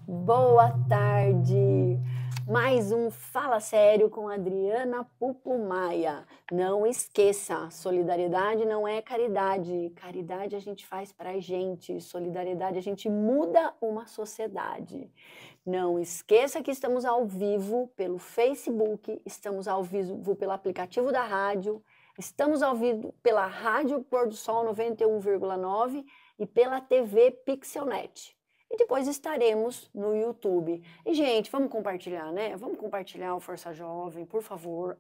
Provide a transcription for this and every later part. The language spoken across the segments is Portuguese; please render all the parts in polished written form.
Boa tarde! Mais um Fala Sério com Adriana Pupumaia. Não esqueça, solidariedade não é caridade. Caridade a gente faz pra gente, solidariedade a gente muda uma sociedade. Não esqueça que estamos ao vivo pelo Facebook, estamos ao vivo pelo aplicativo da rádio, estamos ao vivo pela Rádio Pôr do Sol 91,9 e pela TV Pixelnet. E depois estaremos no YouTube. E, gente, vamos compartilhar, né? Vamos compartilhar o Força Jovem, por favor.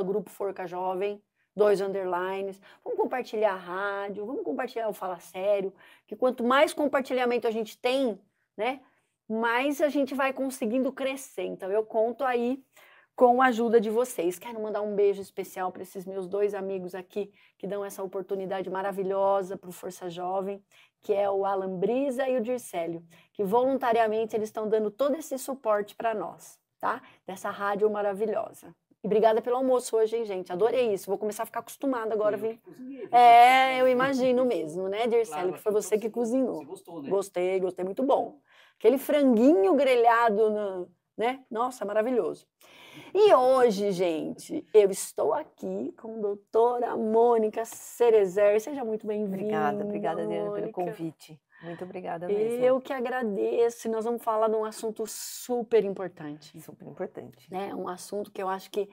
@Grupo Forca Jovem, 2 underlines. Vamos compartilhar a rádio, vamos compartilhar o Fala Sério, que quanto mais compartilhamento a gente tem, né? Mais a gente vai conseguindo crescer. Então, eu conto aí com a ajuda de vocês. Quero mandar um beijo especial para esses meus 2 amigos aqui, que dão essa oportunidade maravilhosa para o Força Jovem, que é o Alan Brisa e o Dircélio, que voluntariamente eles estão dando todo esse suporte para nós, tá? Dessa rádio maravilhosa. E obrigada pelo almoço hoje, hein, gente? Adorei isso. Vou começar a ficar acostumada agora. Eu imagino mesmo, né, Dircélio, que foi você que cozinhou. Você gostou, né? Gostei, muito bom. Aquele franguinho grelhado, né? Nossa, maravilhoso. E hoje, gente, eu estou aqui com a doutora Mônica Cerezer. Seja muito bem-vinda. Obrigada, Adriana, pelo Mônica. convite. Muito obrigada mesmo. Eu que agradeço. Nós vamos falar de um assunto super importante, Super importante. né? Um assunto que eu acho que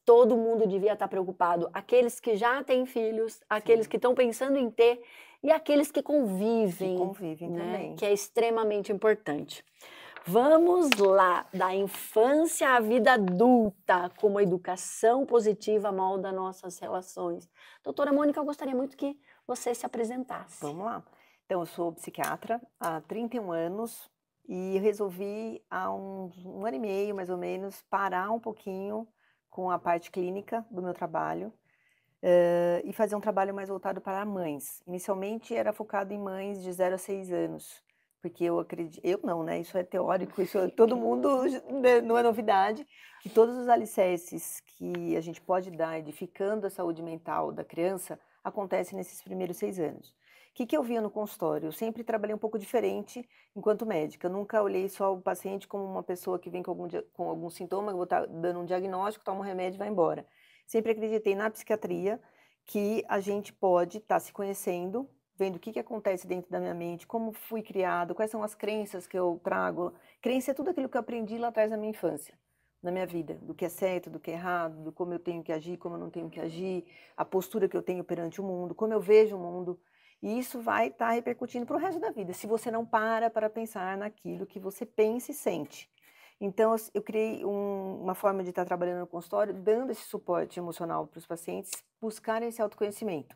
todo mundo devia estar preocupado. Aqueles que já têm filhos, aqueles que estão pensando em ter e aqueles que convivem, Que convivem né? também. Que é extremamente importante. Vamos lá, da infância à vida adulta, como a educação positiva molda nossas relações. Doutora Mônica, eu gostaria muito que você se apresentasse. Vamos lá. Então, eu sou psiquiatra há 31 anos e eu resolvi há um ano e meio, mais ou menos, parar um pouquinho com a parte clínica do meu trabalho e fazer um trabalho mais voltado para mães. Inicialmente era focado em mães de 0 a 6 anos, porque eu acredito, eu não, né? Isso é teórico, isso todo mundo, não é novidade, que todos os alicerces que a gente pode dar edificando a saúde mental da criança acontecem nesses primeiros 6 anos. O que eu via no consultório? Eu sempre trabalhei um pouco diferente enquanto médica. Eu nunca olhei só o paciente como uma pessoa que vem com algum sintoma, eu vou estar dando um diagnóstico, toma um remédio e vai embora. Sempre acreditei na psiquiatria, que a gente pode estar se conhecendo, vendo o que acontece dentro da minha mente, como fui criado, quais são as crenças que eu trago. Crença é tudo aquilo que eu aprendi lá atrás na minha infância, na minha vida, do que é certo, do que é errado, do como eu tenho que agir, como eu não tenho que agir, a postura que eu tenho perante o mundo, como eu vejo o mundo. E isso vai estar repercutindo para o resto da vida, se você não para pensar naquilo que você pensa e sente. Então, eu criei uma forma de estar trabalhando no consultório, dando esse suporte emocional para os pacientes buscarem esse autoconhecimento.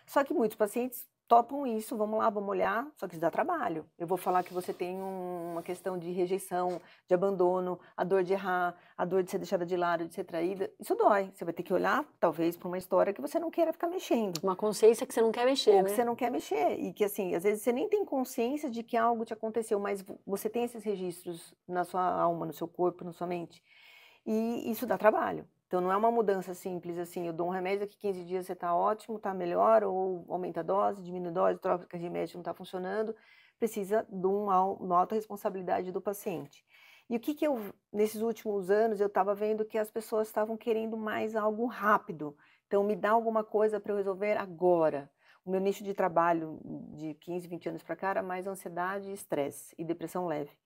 Só que muitos pacientes topam isso, vamos lá, vamos olhar, só que isso dá trabalho. Eu vou falar que você tem uma questão de rejeição, de abandono, a dor de errar, a dor de ser deixada de lado, de ser traída. Isso dói. Você vai ter que olhar, talvez, para uma história que você não queira ficar mexendo. Uma consciência que você não quer mexer, Ou né? que você não quer mexer. E que, assim, às vezes você nem tem consciência de que algo te aconteceu, mas você tem esses registros na sua alma, no seu corpo, na sua mente. E isso dá trabalho. Então, não é uma mudança simples, assim, eu dou um remédio, daqui 15 dias você está ótimo, está melhor, ou aumenta a dose, diminui a dose, troca de remédio, não está funcionando. Precisa de uma autorresponsabilidade do paciente. E o que nesses últimos anos, eu estava vendo que as pessoas estavam querendo mais algo rápido. Então, me dá alguma coisa para eu resolver agora. O meu nicho de trabalho de 15, 20 anos para cá era mais ansiedade, estresse e depressão leve.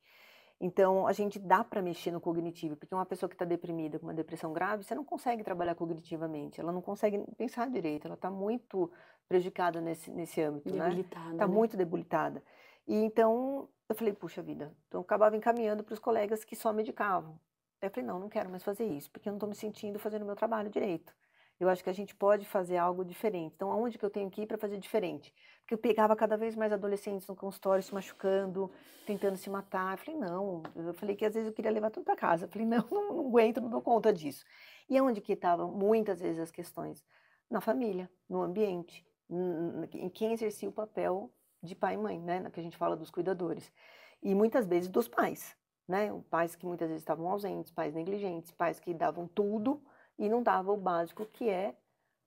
Então, a gente dá para mexer no cognitivo, porque uma pessoa que está deprimida com uma depressão grave, você não consegue trabalhar cognitivamente, ela não consegue pensar direito, ela está muito prejudicada nesse âmbito, né? Debilitada, Está né? muito debilitada. E então, eu falei, puxa vida, então eu acabava encaminhando para os colegas que só medicavam. Aí eu falei, não quero mais fazer isso, porque eu não estou me sentindo fazendo o meu trabalho direito. Eu acho que a gente pode fazer algo diferente. Então, aonde que eu tenho que ir para fazer diferente? Porque eu pegava cada vez mais adolescentes no consultório se machucando, tentando se matar. Eu falei, não. Eu falei que às vezes eu queria levar tudo para casa. Eu falei, não, não aguento, não dou conta disso. E aonde que estavam muitas vezes as questões? Na família, no ambiente, em quem exercia o papel de pai e mãe, né? Que a gente fala dos cuidadores. E muitas vezes dos pais, né? Pais que muitas vezes estavam ausentes, pais negligentes, pais que davam tudo e não dava o básico, que é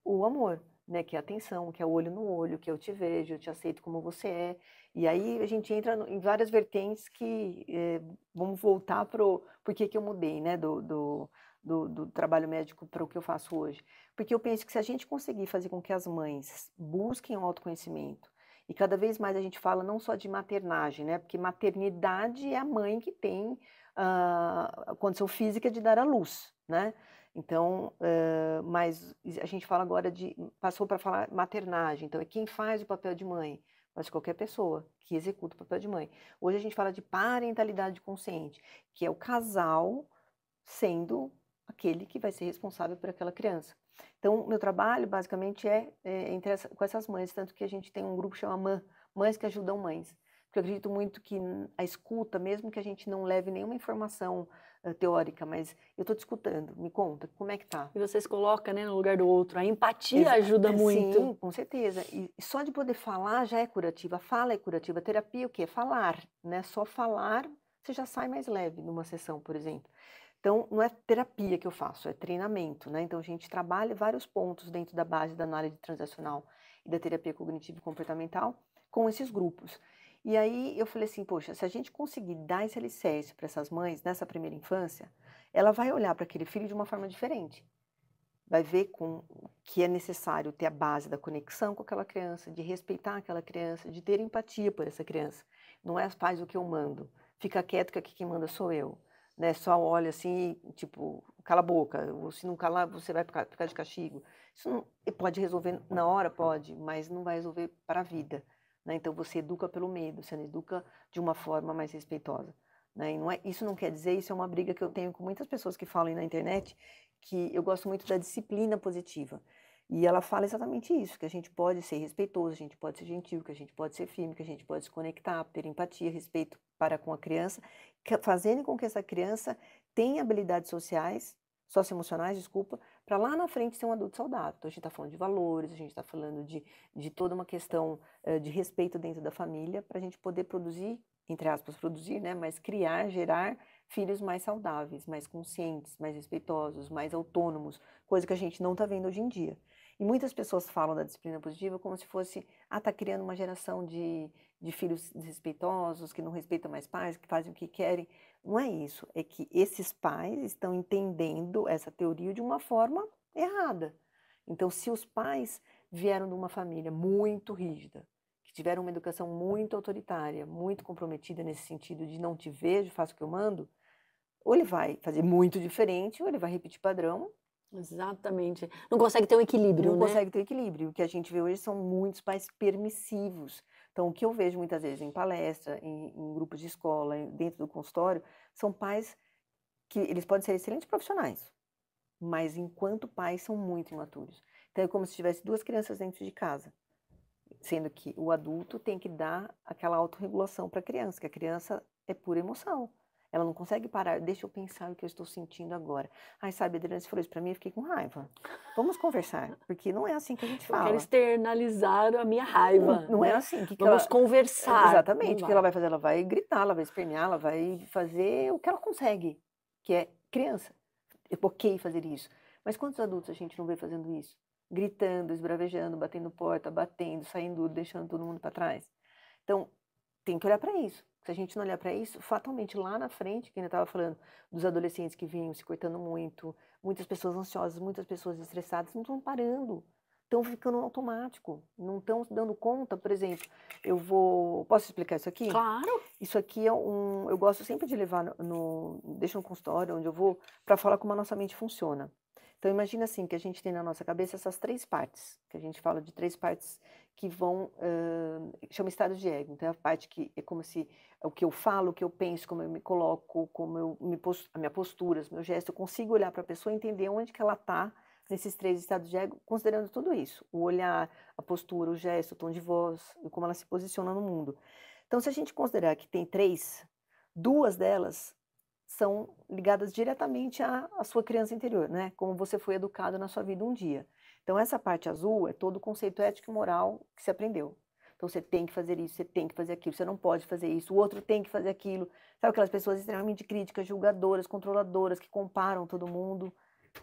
o amor. né? Que é a atenção, que é o olho no olho, que eu te vejo, eu te aceito como você é. E aí a gente entra em várias vertentes que vamos voltar por que eu mudei, né? Do trabalho médico para o que eu faço hoje. Porque eu penso que se a gente conseguir fazer com que as mães busquem o autoconhecimento, e cada vez mais a gente fala não só de maternagem, né? Porque maternidade é a mãe que tem a condição física de dar à luz, né? Então, mas a gente fala agora passou para falar maternagem, então é quem faz o papel de mãe, mas qualquer pessoa que executa o papel de mãe. Hoje a gente fala de parentalidade consciente, que é o casal sendo aquele que vai ser responsável por aquela criança. Então, meu trabalho basicamente com essas mães, tanto que a gente tem um grupo que chama Mães que Ajudam Mães. Porque eu acredito muito que a escuta, mesmo que a gente não leve nenhuma informação teórica, mas eu estou te escutando, me conta, como é que tá? E você se coloca, né, no lugar do outro. A empatia ajuda muito. Sim, com certeza. E só de poder falar já é curativa. A fala é curativa. A terapia é o quê? Falar, né? Só falar, você já sai mais leve numa sessão, por exemplo. Então, não é terapia que eu faço, é treinamento, né? Então, a gente trabalha vários pontos dentro da base da análise transacional e da terapia cognitivo comportamental com esses grupos. E aí eu falei assim, poxa, se a gente conseguir dar esse alicerce para essas mães nessa primeira infância, ela vai olhar para aquele filho de uma forma diferente. Vai ver que é necessário ter a base da conexão com aquela criança, de respeitar aquela criança, de ter empatia por essa criança. Não é faz o que eu mando, fica quieto que aqui quem manda sou eu. Né? Só olha assim, tipo, cala a boca, ou se não calar você vai ficar de castigo. Isso não, pode resolver na hora, pode, mas não vai resolver para a vida. Né? Então você educa pelo medo, você não educa de uma forma mais respeitosa. Né? E isso não quer dizer, isso é uma briga que eu tenho com muitas pessoas que falam aí na internet, que eu gosto muito da disciplina positiva. E ela fala exatamente isso, que a gente pode ser respeitoso, a gente pode ser gentil, que a gente pode ser firme, que a gente pode se conectar, ter empatia, respeito para com a criança, fazendo com que essa criança tenha habilidades socioemocionais, desculpa, para lá na frente ser um adulto saudável. Então a gente está falando de valores, a gente está falando de toda uma questão de respeito dentro da família, para a gente poder produzir, entre aspas, produzir, né, mas criar, gerar filhos mais saudáveis, mais conscientes, mais respeitosos, mais autônomos, coisa que a gente não está vendo hoje em dia. E muitas pessoas falam da disciplina positiva como se fosse, tá criando uma geração de filhos desrespeitosos, que não respeitam mais pais, que fazem o que querem. Não é isso, é que esses pais estão entendendo essa teoria de uma forma errada. Então, se os pais vieram de uma família muito rígida, que tiveram uma educação muito autoritária, muito comprometida nesse sentido de não te vejo, faço o que eu mando, ou ele vai fazer muito diferente, ou ele vai repetir padrão. Exatamente. Não consegue ter um equilíbrio, Não né? consegue ter equilíbrio. O que a gente vê hoje são muitos pais permissivos. Então, o que eu vejo muitas vezes em palestra, em grupos de escola, dentro do consultório, são pais que eles podem ser excelentes profissionais, mas enquanto pais são muito imaturos. Então, é como se tivesse duas crianças dentro de casa, sendo que o adulto tem que dar aquela autorregulação para a criança, que a criança é pura emoção. Ela não consegue parar, deixa eu pensar o que eu estou sentindo agora. Ai, sabe, Adriana, você falou isso para mim, eu fiquei com raiva. Vamos conversar, porque não é assim que a gente Eu quero fala. externalizar a minha raiva, Não né? é assim. Vamos conversar. Exatamente. O que ela vai fazer? Ela vai gritar, ela vai espernear, ela vai fazer o que ela consegue, que é criança. É ok fazer isso. Mas quantos adultos a gente não vê fazendo isso? Gritando, esbravejando, batendo porta, batendo, saindo, deixando todo mundo para trás. Então, tem que olhar para isso. Se a gente não olhar para isso, fatalmente lá na frente, que ainda estava falando dos adolescentes que vinham se cortando muito, muitas pessoas ansiosas, muitas pessoas estressadas, não estão parando. Estão ficando no automático, não estão dando conta, por exemplo, posso explicar isso aqui? Claro. Isso aqui eu gosto sempre de levar deixo no consultório, onde eu vou, para falar como a nossa mente funciona. Então, imagina assim, que a gente tem na nossa cabeça essas três partes, que a gente fala de três partes que chama estado de ego. Então, é a parte que é como se o que eu falo, o que eu penso, como eu me coloco, a minha postura, os meus gestos, eu consigo olhar para a pessoa e entender onde que ela está nesses três estados de ego, considerando tudo isso. O olhar, a postura, o gesto, o tom de voz, e como ela se posiciona no mundo. Então, se a gente considerar que tem duas delas são ligadas diretamente à sua criança interior, né? Como você foi educado na sua vida um dia. Então, essa parte azul é todo o conceito ético e moral que você aprendeu. Então, você tem que fazer isso, você tem que fazer aquilo, você não pode fazer isso, o outro tem que fazer aquilo. Sabe aquelas pessoas extremamente críticas, julgadoras, controladoras, que comparam todo mundo?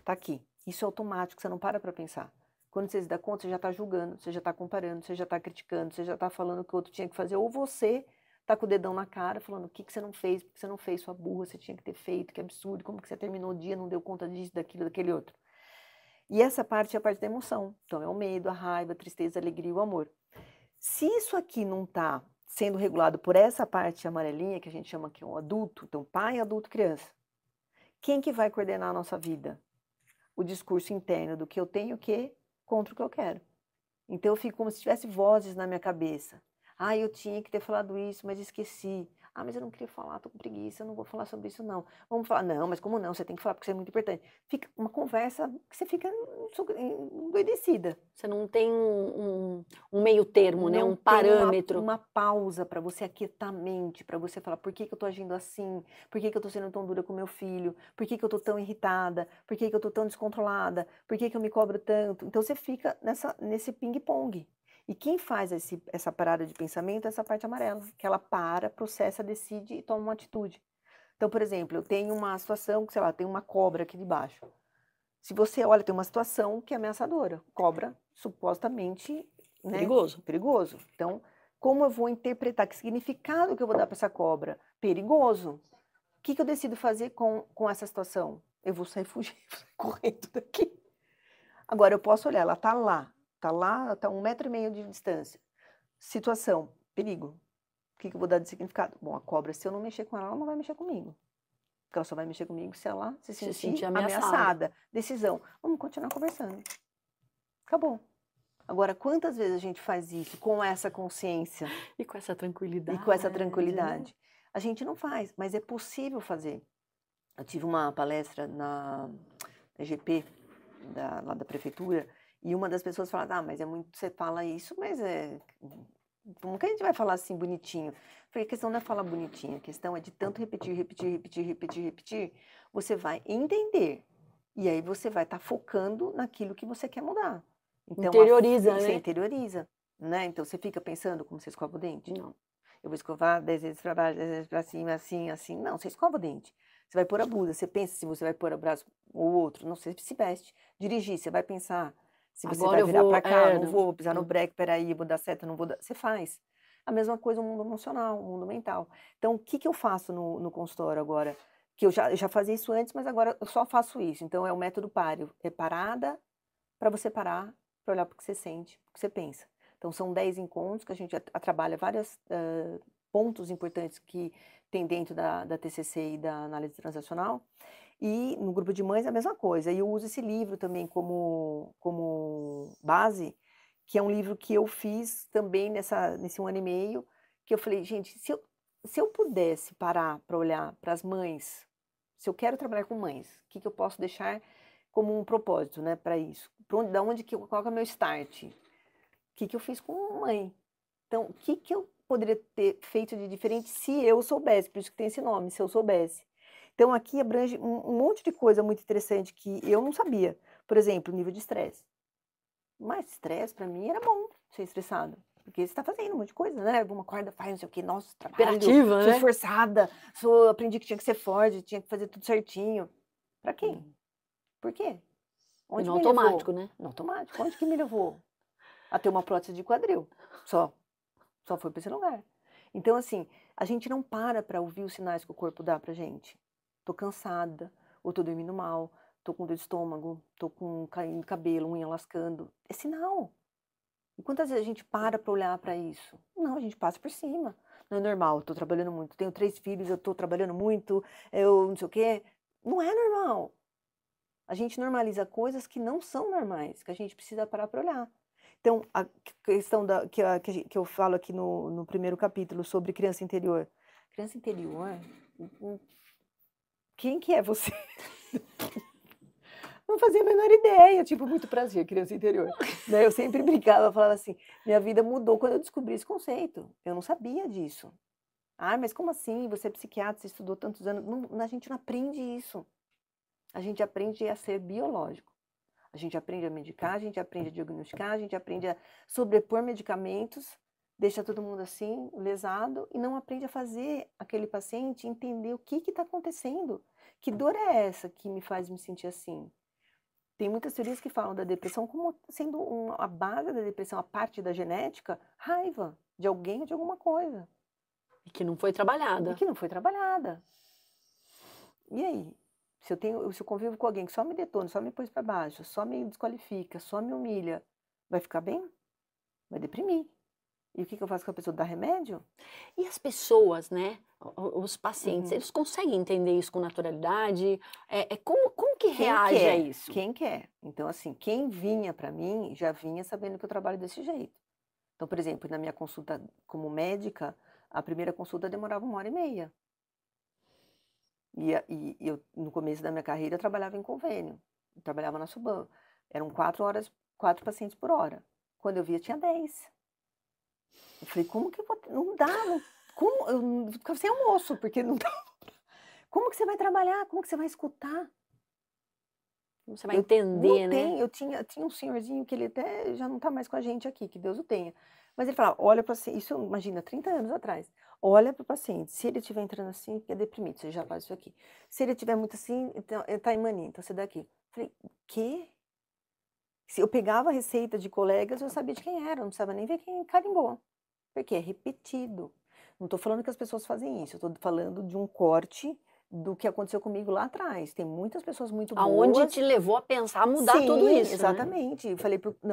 Tá aqui. Isso é automático, você não para pensar. Quando você se dá conta, você já está julgando, você já está comparando, você já está criticando, você já está falando que o outro tinha que fazer, ou você está com o dedão na cara, falando o que você não fez, porque você não fez, sua burra, você tinha que ter feito, que absurdo, como que você terminou o dia, não deu conta disso, daquilo, daquele outro. E essa parte é a parte da emoção. Então, é o medo, a raiva, a tristeza, a alegria e o amor. Se isso aqui não está sendo regulado por essa parte amarelinha, que a gente chama aqui um adulto, então pai, adulto, criança, quem que vai coordenar a nossa vida? O discurso interno do que eu tenho que contra o que eu quero. Então eu fico como se tivesse vozes na minha cabeça. Ah, eu tinha que ter falado isso, mas esqueci. Ah, mas eu não queria falar, tô com preguiça, eu não vou falar sobre isso não. Vamos falar, não, mas como não? Você tem que falar porque isso é muito importante. Fica uma conversa que você fica endoidecida. Você não tem um meio termo, né? Não Um tem parâmetro. uma pausa para você aquietar a mente, para você falar por que que eu tô agindo assim, por que que eu tô sendo tão dura com meu filho, por que que eu tô tão irritada, por que que eu tô tão descontrolada, por que que eu me cobro tanto. Então você fica nesse ping-pong. E quem faz essa parada de pensamento é essa parte amarela, que ela para, processa, decide e toma uma atitude. Então, por exemplo, eu tenho uma situação que, sei lá, tem uma cobra aqui debaixo. Se você olha, tem uma situação que é ameaçadora. Cobra, supostamente, né, Perigoso. perigoso. Então, como eu vou interpretar? Que significado que eu vou dar para essa cobra? Perigoso. O que eu decido fazer com essa situação? Eu vou sair fugindo, correndo daqui. Agora, eu posso olhar, ela está lá, está 1,5 metro de distância. Situação, perigo. O que eu vou dar de significado? Bom, a cobra, se eu não mexer com ela, ela não vai mexer comigo. Porque ela só vai mexer comigo se ela se sentir ameaçada. Decisão. Vamos continuar conversando. Acabou. Agora, quantas vezes a gente faz isso com essa consciência? E com essa tranquilidade. E com essa tranquilidade. A gente não faz, mas é possível fazer. Eu tive uma palestra na EGP, lá da prefeitura, e uma das pessoas falava, ah, mas é muito, você fala isso, mas como que a gente vai falar assim bonitinho? Porque a questão não é falar bonitinho, a questão é de tanto repetir, você vai entender. E aí você vai estar focando naquilo que você quer mudar. Então, interioriza, né? Você interioriza, né? Então você fica pensando como você escova o dente? Não. Eu vou escovar 10 vezes para baixo, 10 vezes para cima, assim, assim. Não, você escova o dente. Você vai pôr a blusa, você pensa se você vai pôr o braço ou outro, não sei, se veste. Dirigir, você vai pensar se você vai virar para cá, não vou pisar no breque, peraí, vou dar seta, não vou dar. Você faz. A mesma coisa no mundo emocional, no mundo mental. Então, o que eu faço no consultório agora? Que eu já fazia isso antes, mas agora eu só faço isso. Então, é o método páreo. É parada para você parar, para olhar para o que você sente, para o que você pensa. Então, são 10 encontros que a gente trabalha vários pontos importantes que tem dentro da TCC e da análise transacional. E no grupo de mães é a mesma coisa. E eu uso esse livro também como base, que é um livro que eu fiz também nesse 1 ano e meio, que eu falei, gente, se eu pudesse parar para olhar para as mães, se eu quero trabalhar com mães, o que eu posso deixar como um propósito, né, para isso? Qual é o meu start? O que eu fiz com mãe? Então, o que eu poderia ter feito de diferente se eu soubesse? Por isso que tem esse nome, se eu soubesse. Então, aqui abrange um monte de coisa muito interessante que eu não sabia. Por exemplo, o nível de estresse. Mas estresse, para mim, era bom ser estressado. Porque você está fazendo um monte de coisa, né? Uma corda faz, não sei o quê. Nossa, trabalho, Imperativa, sou né? esforçada, aprendi que tinha que ser forte, tinha que fazer tudo certinho. Para quem? Por quê? Onde no me automático, levou? né? No automático. Onde que me levou? A ter uma prótese de quadril. Só foi para esse lugar. Então, assim, a gente não para ouvir os sinais que o corpo dá pra gente. Tô cansada, ou tô dormindo mal, tô com dor de estômago, tô com caindo cabelo, unha lascando. É sinal. E quantas vezes a gente para olhar para isso? Não, a gente passa por cima. Não é normal, eu tô trabalhando muito, tenho 3 filhos, eu tô trabalhando muito, eu não sei o quê. Não é normal. A gente normaliza coisas que não são normais, que a gente precisa parar para olhar. Então, a questão que eu falo aqui no primeiro capítulo sobre criança interior. Criança interior? Quem que é você? Não fazia a menor ideia, tipo, muito prazer, criança interior. Né? Eu sempre brincava, falava assim, minha vida mudou quando eu descobri esse conceito. Eu não sabia disso. Ah, mas como assim? Você é psiquiatra, você estudou tantos anos. Não, a gente não aprende isso. A gente aprende a ser biológico. A gente aprende a medicar, a gente aprende a diagnosticar, a gente aprende a sobrepor medicamentos, deixa todo mundo assim, lesado, e não aprende a fazer aquele paciente entender o que está acontecendo. Que dor é essa que me faz me sentir assim? Tem muitas teorias que falam da depressão como sendo a base da depressão, a parte da genética, raiva de alguém ou de alguma coisa. E que não foi trabalhada. E que não foi trabalhada. E aí? Se eu convivo com alguém que só me detona, só me põe para baixo, só me desqualifica, só me humilha, vai ficar bem? Vai deprimir. E o que eu faço com a pessoa? Dá remédio? E as pessoas, né? Os pacientes, Uhum. eles conseguem entender isso com naturalidade? Como que Quem reage a quer? isso? Quem quer? Então, assim, quem vinha para mim já vinha sabendo que eu trabalho desse jeito. Então, por exemplo, na minha consulta como médica, a primeira consulta demorava 1h30. E eu, no começo da minha carreira, eu trabalhava em convênio. Eu trabalhava na Suban. Eram 4 horas, 4 pacientes por hora. Quando eu via, tinha 10. Eu falei, como que eu vou... Não dá, como... Eu ficava sem almoço, porque não dá. Como que você vai trabalhar? Como que você vai escutar? Você vai Não entender, né? tem, tinha um senhorzinho que ele até já não está mais com a gente aqui, que Deus o tenha. Mas ele falava, olha para paciente, isso imagina, 30 anos atrás, olha para o paciente, se ele estiver entrando assim, é deprimido, você já faz isso aqui. Se ele estiver muito assim, então, ele está em mania, então você dá aqui. Falei, quê? Se eu pegava a receita de colegas, eu sabia de quem era, não precisava nem ver quem carimbou, porque é repetido. Não estou falando que as pessoas fazem isso, eu estou falando de um corte do que aconteceu comigo lá atrás. Tem muitas pessoas muito Aonde boas. te levou a pensar, a mudar tudo Sim, isso, né? exatamente. Eu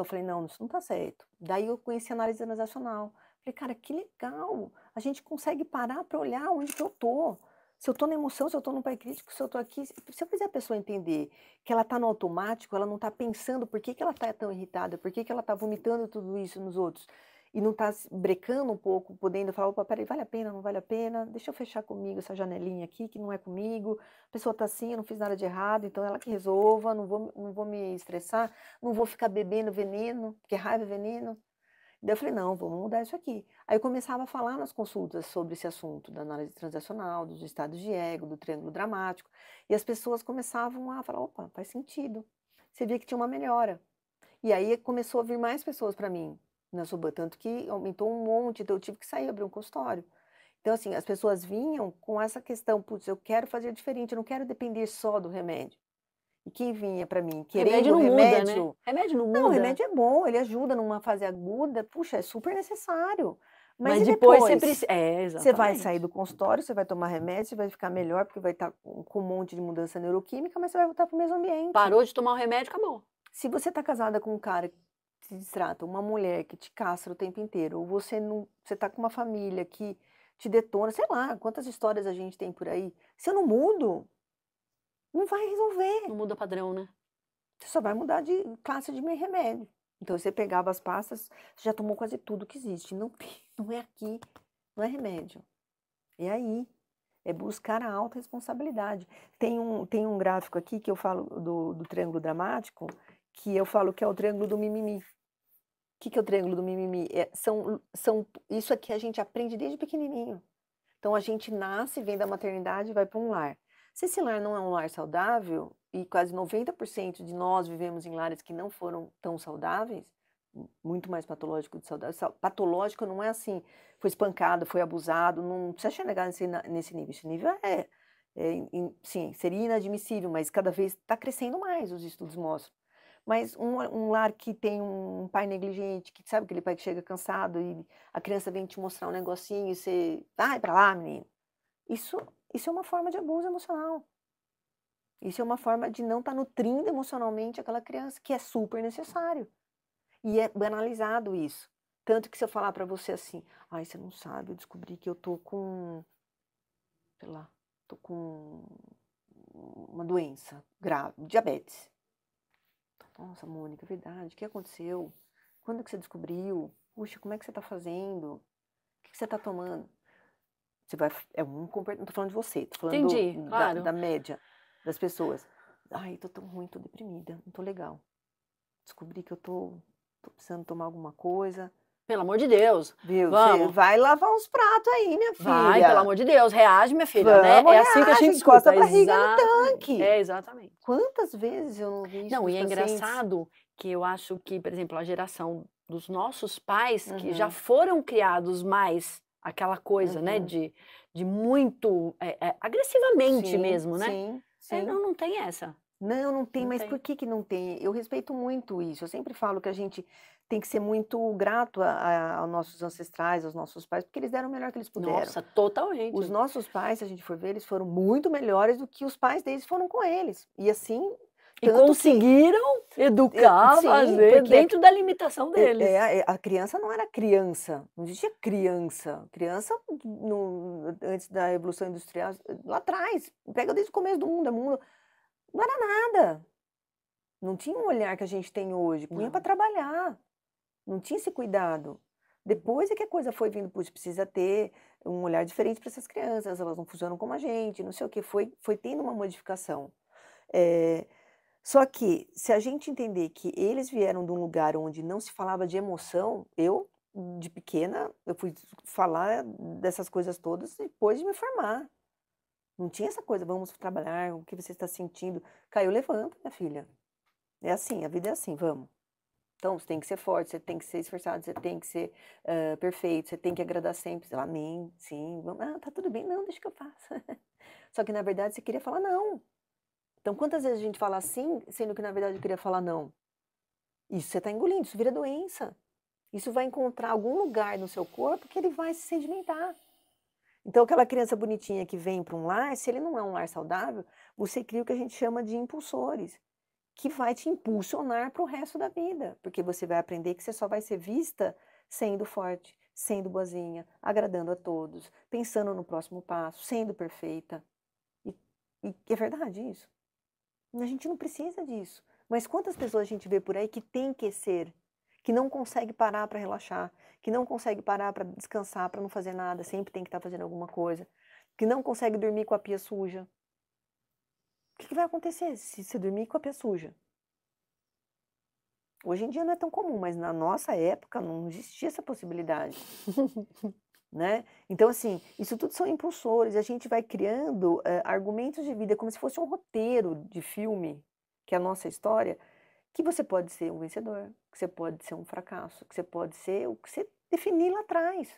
falei, não, isso não está certo. Daí eu conheci a análise transacional. Falei, cara, que legal. A gente consegue parar para olhar onde que eu tô. Se eu tô na emoção, se eu tô no pai crítico, se eu tô aqui. Se eu fizer a pessoa entender que ela tá no automático, ela não tá pensando por que que ela tá tão irritada, por que que ela tá vomitando tudo isso nos outros. E não tá se brecando um pouco, podendo falar, opa, peraí, vale a pena, não vale a pena? Deixa eu fechar comigo essa janelinha aqui, que não é comigo. A pessoa tá assim, eu não fiz nada de errado, então ela que resolva, não vou me estressar, não vou ficar bebendo veneno, porque raiva é veneno. Daí eu falei, não, vamos mudar isso aqui. Aí eu começava a falar nas consultas sobre esse assunto, da análise transacional, dos estados de ego, do triângulo dramático, e as pessoas começavam a falar, opa, faz sentido. Você via que tinha uma melhora. E aí começou a vir mais pessoas para mim na Suban, tanto que aumentou um monte, então eu tive que sair, abrir um consultório. Então, assim, as pessoas vinham com essa questão, putz, eu quero fazer diferente, eu não quero depender só do remédio. E quem vinha para mim querendo Remédio não muda, né? remédio, Remédio não não, o muda. remédio é bom, ele ajuda numa fase aguda, puxa, é super necessário. Mas Mas e depois você depois? precisa. É, Você vai sair exatamente. do consultório, você vai tomar remédio, você vai ficar melhor, porque vai estar com um monte de mudança neuroquímica, mas você vai voltar para o mesmo ambiente. Parou de tomar o remédio, acabou. Se você está casada com um cara que te distrata, uma mulher que te castra o tempo inteiro, ou você não, você está com uma família que te detona, sei lá, quantas histórias a gente tem por aí. Se eu não mudo, não vai resolver. Não muda padrão, né? Você só vai mudar de classe de remédio. Então você pegava as pastas, você já tomou quase tudo que existe. Não, não é aqui, não é remédio. É aí. É buscar a autorresponsabilidade. Tem um gráfico aqui que eu falo do triângulo dramático, que eu falo que é o triângulo do mimimi. O que é o triângulo do mimimi? Isso aqui a gente aprende desde pequenininho. Então a gente nasce, vem da maternidade e vai para um lar. Se esse lar não é um lar saudável, e quase 90% de nós vivemos em lares que não foram tão saudáveis, muito mais patológico de saudável. Patológico não é assim, foi espancado, foi abusado, não precisa chegar nesse nível. Esse nível sim, seria inadmissível, mas cada vez está crescendo mais, os estudos mostram. Mas um lar que tem um pai negligente, que sabe aquele pai que chega cansado e a criança vem te mostrar um negocinho e você vai para lá, menino. Isso é uma forma de abuso emocional. Isso é uma forma de não estar nutrindo emocionalmente aquela criança, que é super necessário. E é banalizado isso. Tanto que se eu falar para você assim, ai, você não sabe, eu descobri que eu tô com, sei lá, tô com uma doença grave, diabetes. Nossa, Mônica, é verdade, o que aconteceu? Quando que você descobriu? Puxa, como é que você tá fazendo? O que você tá tomando? Você vai, não tô falando de você, tô falando Entendi, claro. da média das pessoas. Ai, tô tão ruim, tô deprimida, não tô legal. Descobri que eu tô precisando tomar alguma coisa. Pelo amor de Deus. Viu? Você Vamos. vai lavar uns pratos aí, minha filha. Vai, pelo amor de Deus, reage, minha filha, né? Vamos, É assim que a gente reage, encosta escuta. a barriga no Exatamente. tanque. É, exatamente. Quantas vezes eu não vi isso Não, dos e é pacientes? engraçado que eu acho que, por exemplo, a geração dos nossos pais, que já Uhum, foram criados mais aquela coisa, né, uhum. de muito agressivamente Sim, mesmo, né? sim, sim. Não tem essa. Não tem, Não mas tem. por que que não tem? Eu respeito muito isso. Eu sempre falo que a gente tem que ser muito grato aos nossos ancestrais, aos nossos pais, porque eles deram o melhor que eles puderam. Nossa, Os totalmente. nossos pais, se a gente for ver, eles foram muito melhores do que os pais deles foram com eles. E assim, E tanto que, conseguiram educar, sim, fazer porque dentro da limitação deles. a criança não era criança, não existia criança. Criança, antes da Revolução Industrial, lá atrás, pega desde o começo do mundo, não era nada. Não tinha um olhar que a gente tem hoje, punha para Não. trabalhar, não tinha esse cuidado. Depois é que a coisa foi vindo, putz, precisa ter um olhar diferente para essas crianças, elas não funcionam como a gente, não sei o que, foi tendo uma modificação. Eh, Só que, se a gente entender que eles vieram de um lugar onde não se falava de emoção, eu, de pequena, eu fui falar dessas coisas todas depois de me formar. Não tinha essa coisa, vamos trabalhar, o que você está sentindo? Caiu, levanta, minha filha. É assim, a vida é assim, vamos. Então, você tem que ser forte, você tem que ser esforçado, você tem que ser perfeito, você tem que agradar sempre. Ela, amém, sim, vamos. Ah, tá tudo bem, não, deixa que eu faço. Só que, na verdade, você queria falar não. Então, quantas vezes a gente fala sim, sendo que, na verdade, eu queria falar não? Isso você está engolindo, isso vira doença. Isso vai encontrar algum lugar no seu corpo que ele vai se sedimentar. Então, aquela criança bonitinha que vem para um lar, se ele não é um lar saudável, você cria o que a gente chama de impulsores, que vai te impulsionar para o resto da vida, porque você vai aprender que você só vai ser vista sendo forte, sendo boazinha, agradando a todos, pensando no próximo passo, sendo perfeita. E, e é verdade isso. A gente não precisa disso. Mas quantas pessoas a gente vê por aí que tem que ser, que não consegue parar para relaxar, que não consegue parar para descansar, para não fazer nada, sempre tem que estar fazendo alguma coisa, que não consegue dormir com a pia suja. O que vai acontecer se você dormir com a pia suja? Hoje em dia não é tão comum, mas na nossa época não existia essa possibilidade, né? Então, assim, isso tudo são impulsores, a gente vai criando argumentos de vida como se fosse um roteiro de filme, que é a nossa história, que você pode ser um vencedor, que você pode ser um fracasso, que você pode ser o que você definir lá atrás.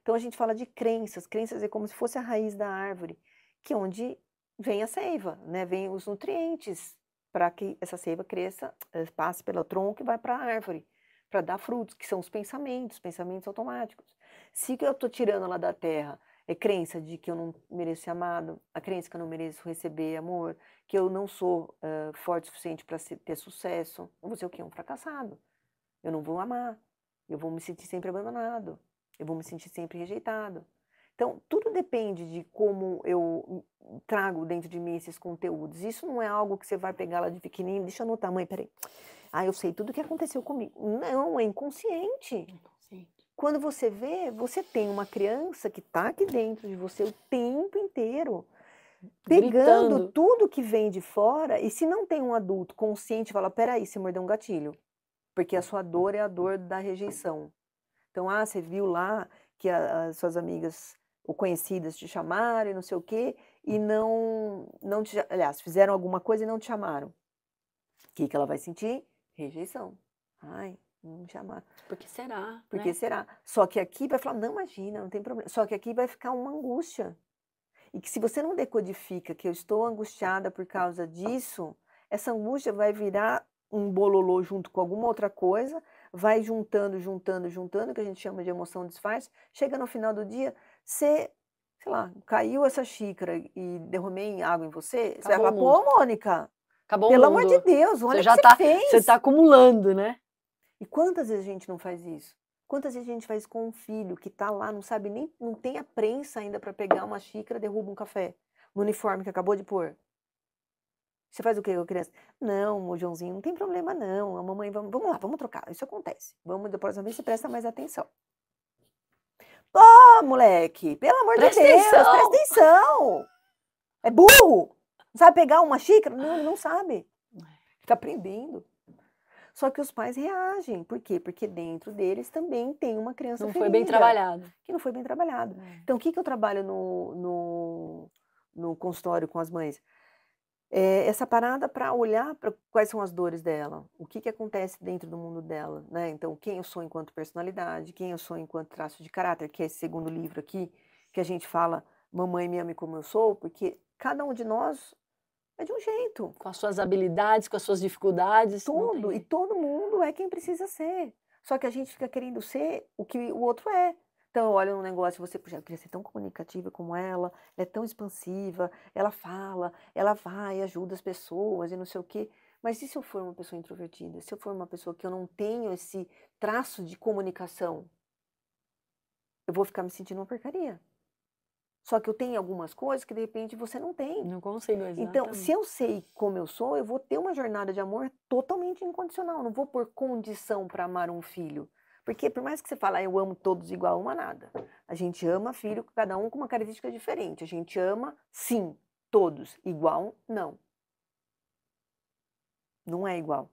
Então a gente fala de crenças, crenças é como se fosse a raiz da árvore, que é onde vem a seiva, né? Vem os nutrientes para que essa seiva cresça, passe pelo tronco e vai para a árvore, para dar frutos, que são os pensamentos, pensamentos automáticos. Se o que eu estou tirando lá da terra é crença de que eu não mereço ser amado, a crença que eu não mereço receber amor, que eu não sou forte o suficiente para ter sucesso, eu vou ser o quê? Um fracassado. Eu não vou amar, eu vou me sentir sempre abandonado, eu vou me sentir sempre rejeitado. Então, tudo depende de como eu trago dentro de mim esses conteúdos. Isso não é algo que você vai pegar lá de pequenininho, deixa eu anotar, mãe, peraí. Ah, eu sei tudo o que aconteceu comigo. Não, é inconsciente. Inconsciente. Quando você vê, você tem uma criança que está aqui dentro de você o tempo inteiro, pegando Gritando. tudo que vem de fora, e se não tem um adulto consciente, fala, peraí, você mordeu um gatilho, porque a sua dor é a dor da rejeição. Então, você viu lá que as suas amigas ou conhecidas te chamaram e não sei o quê, e não te, aliás, fizeram alguma coisa e não te chamaram. O que ela vai sentir? Rejeição. Ai, não me chamaram. Por que será, Por que né? será? Só que aqui vai falar, não, imagina, não tem problema. Só que aqui vai ficar uma angústia. E que se você não decodifica que eu estou angustiada por causa disso, essa angústia vai virar um bololô junto com alguma outra coisa, vai juntando, juntando, juntando, que a gente chama de emoção disfarce. Chega no final do dia, você, sei lá, caiu essa xícara e derramei água em você, você vai Acabou o falar, mundo. pô, Mônica, Acabou o pelo amor de mundo. Deus, Você olha o que já você tá, você fez. tá acumulando, né? E quantas vezes a gente não faz isso? Quantas vezes a gente faz com um filho que está lá, não sabe nem, não tem a prensa ainda para pegar uma xícara, derruba um café no uniforme que acabou de pôr? Você faz o quê com a criança? Não, ô Joãozinho, não tem problema não, a mamãe, vamos lá, vamos trocar, isso acontece. Vamos, da próxima vez você presta mais atenção. Ô, moleque, pelo amor de Presta Deus, presta atenção! atenção! É burro! Não sabe pegar uma xícara? Não, ele não sabe. Fica aprendendo. Só que os pais reagem. Por quê? Porque dentro deles também tem uma criança Não foi bem ferida, trabalhado. que não foi bem trabalhado. Então, o que eu trabalho no consultório com as mães? Essa parada para olhar para quais são as dores dela, o que acontece dentro do mundo dela, né? Então, quem eu sou enquanto personalidade, quem eu sou enquanto traço de caráter, que é esse segundo livro aqui, que a gente fala Mamãe me ame como eu sou, porque cada um de nós é de um jeito. Com as suas habilidades, com as suas dificuldades. Não tem Tudo, e jeito. todo mundo é quem precisa ser. Só que a gente fica querendo ser o que o outro é. Então, eu olho um negócio, você, puxa, eu queria ser tão comunicativa como ela é tão expansiva, ela fala, ela vai, ajuda as pessoas e não sei o quê. Mas e se eu for uma pessoa introvertida? Se eu for uma pessoa que eu não tenho esse traço de comunicação, eu vou ficar me sentindo uma porcaria. Só que eu tenho algumas coisas que de repente você não tem. Não consigo, Então, se exatamente. eu sei como eu sou, eu vou ter uma jornada de amor totalmente incondicional. Não vou por condição para amar um filho. Porque por mais que você fale, eu amo todos igual, uma nada. A gente ama filho, cada um com uma característica diferente. A gente ama, sim, todos. Igual, não. Não é igual.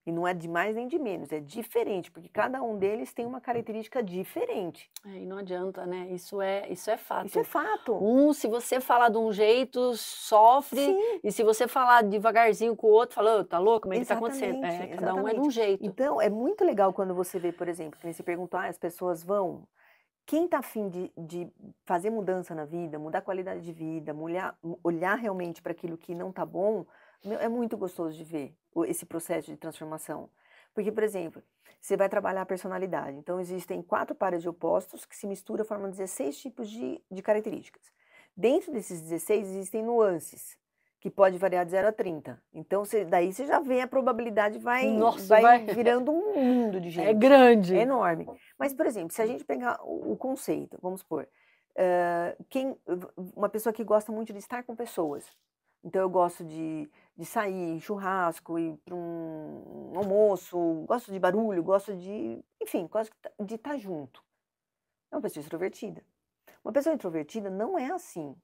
E não é de mais nem de menos, é diferente, porque cada um deles tem uma característica diferente. E não adianta, né? Isso é Isso é fato. fato. Se você falar de um jeito, sofre, Sim. e se você falar devagarzinho com o outro, fala, tá louco? Como é que tá acontecendo? Exatamente, Cada um é de um exatamente. jeito. Então, é muito legal quando você vê, por exemplo, que nem você perguntou, as pessoas vão. Quem está afim de fazer mudança na vida, mudar a qualidade de vida, olhar realmente para aquilo que não está bom, é muito gostoso de ver esse processo de transformação. Porque, por exemplo, você vai trabalhar a personalidade. Então, existem 4 pares de opostos que se misturam e formam 16 tipos de características. Dentro desses 16 existem nuances, que pode variar de 0 a 30. Então, daí você já vê a probabilidade Nossa, vai virando um mundo de gente. É grande. É enorme. Mas, por exemplo, se a gente pegar o conceito, vamos supor, uma pessoa que gosta muito de estar com pessoas. Então, eu gosto de sair, churrasco, ir para um almoço, gosto de barulho, gosto de, enfim, gosto de estar junto. É uma pessoa extrovertida. Uma pessoa introvertida não é assim.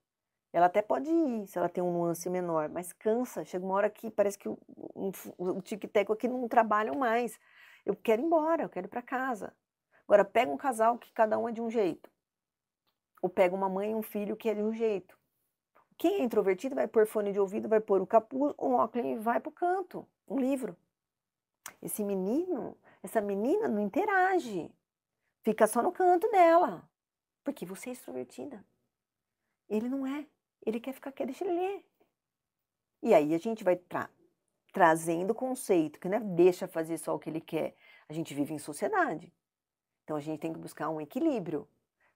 Ela até pode ir, se ela tem um nuance menor, mas cansa. Chega uma hora que parece que o tic-tac aqui não trabalham mais. Eu quero ir embora, eu quero ir para casa. Agora, pega um casal que cada um é de um jeito. Ou pega uma mãe e um filho que é de um jeito. Quem é introvertido vai pôr fone de ouvido, vai pôr o capuz, um óculos e vai para o canto. Um livro. Esse menino, essa menina não interage. Fica só no canto dela. Porque você é extrovertida. Ele não é. Ele quer ficar aqui, deixa ele ler. E aí a gente vai trazendo o conceito, que não é deixa fazer só o que ele quer. A gente vive em sociedade. Então a gente tem que buscar um equilíbrio.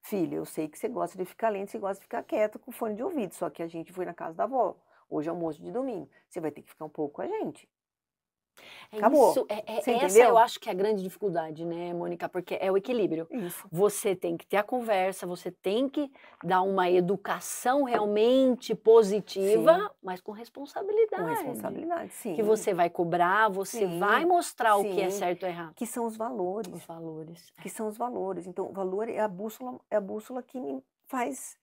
Filho, eu sei que você gosta de ficar lendo, você gosta de ficar quieto com fone de ouvido, só que a gente foi na casa da avó. Hoje é almoço de domingo. Você vai ter que ficar um pouco com a gente. Acabou. Isso, Você essa eu entendeu? acho que é a grande dificuldade, né, Mônica? Porque é o equilíbrio. Isso. Você tem que ter a conversa, você tem que dar uma educação realmente positiva, Sim. mas com Com responsabilidade. responsabilidade, sim. Que você vai cobrar, você Sim, vai mostrar o que é sim. certo ou errado. Que são os valores. Os valores. Que são os valores. Então, o valor é a bússola que me faz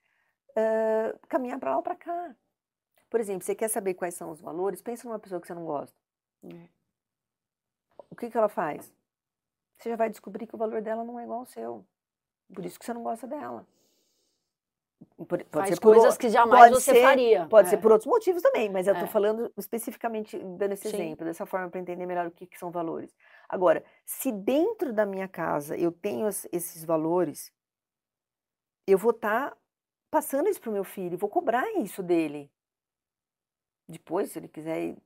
caminhar para lá ou para cá. Por exemplo, você quer saber quais são os valores? Pensa numa pessoa que você não gosta. O que ela faz? Você já vai descobrir que o valor dela não é igual ao seu. Por isso que você não gosta dela. Pode Faz ser coisas que jamais você faria. Pode ser por outros motivos também, mas eu estou É. falando especificamente, dando esse Sim. exemplo, dessa forma para entender melhor o que são valores. Agora, se dentro da minha casa eu tenho esses valores, eu vou estar passando isso para o meu filho, vou cobrar isso dele. Depois, se ele quiser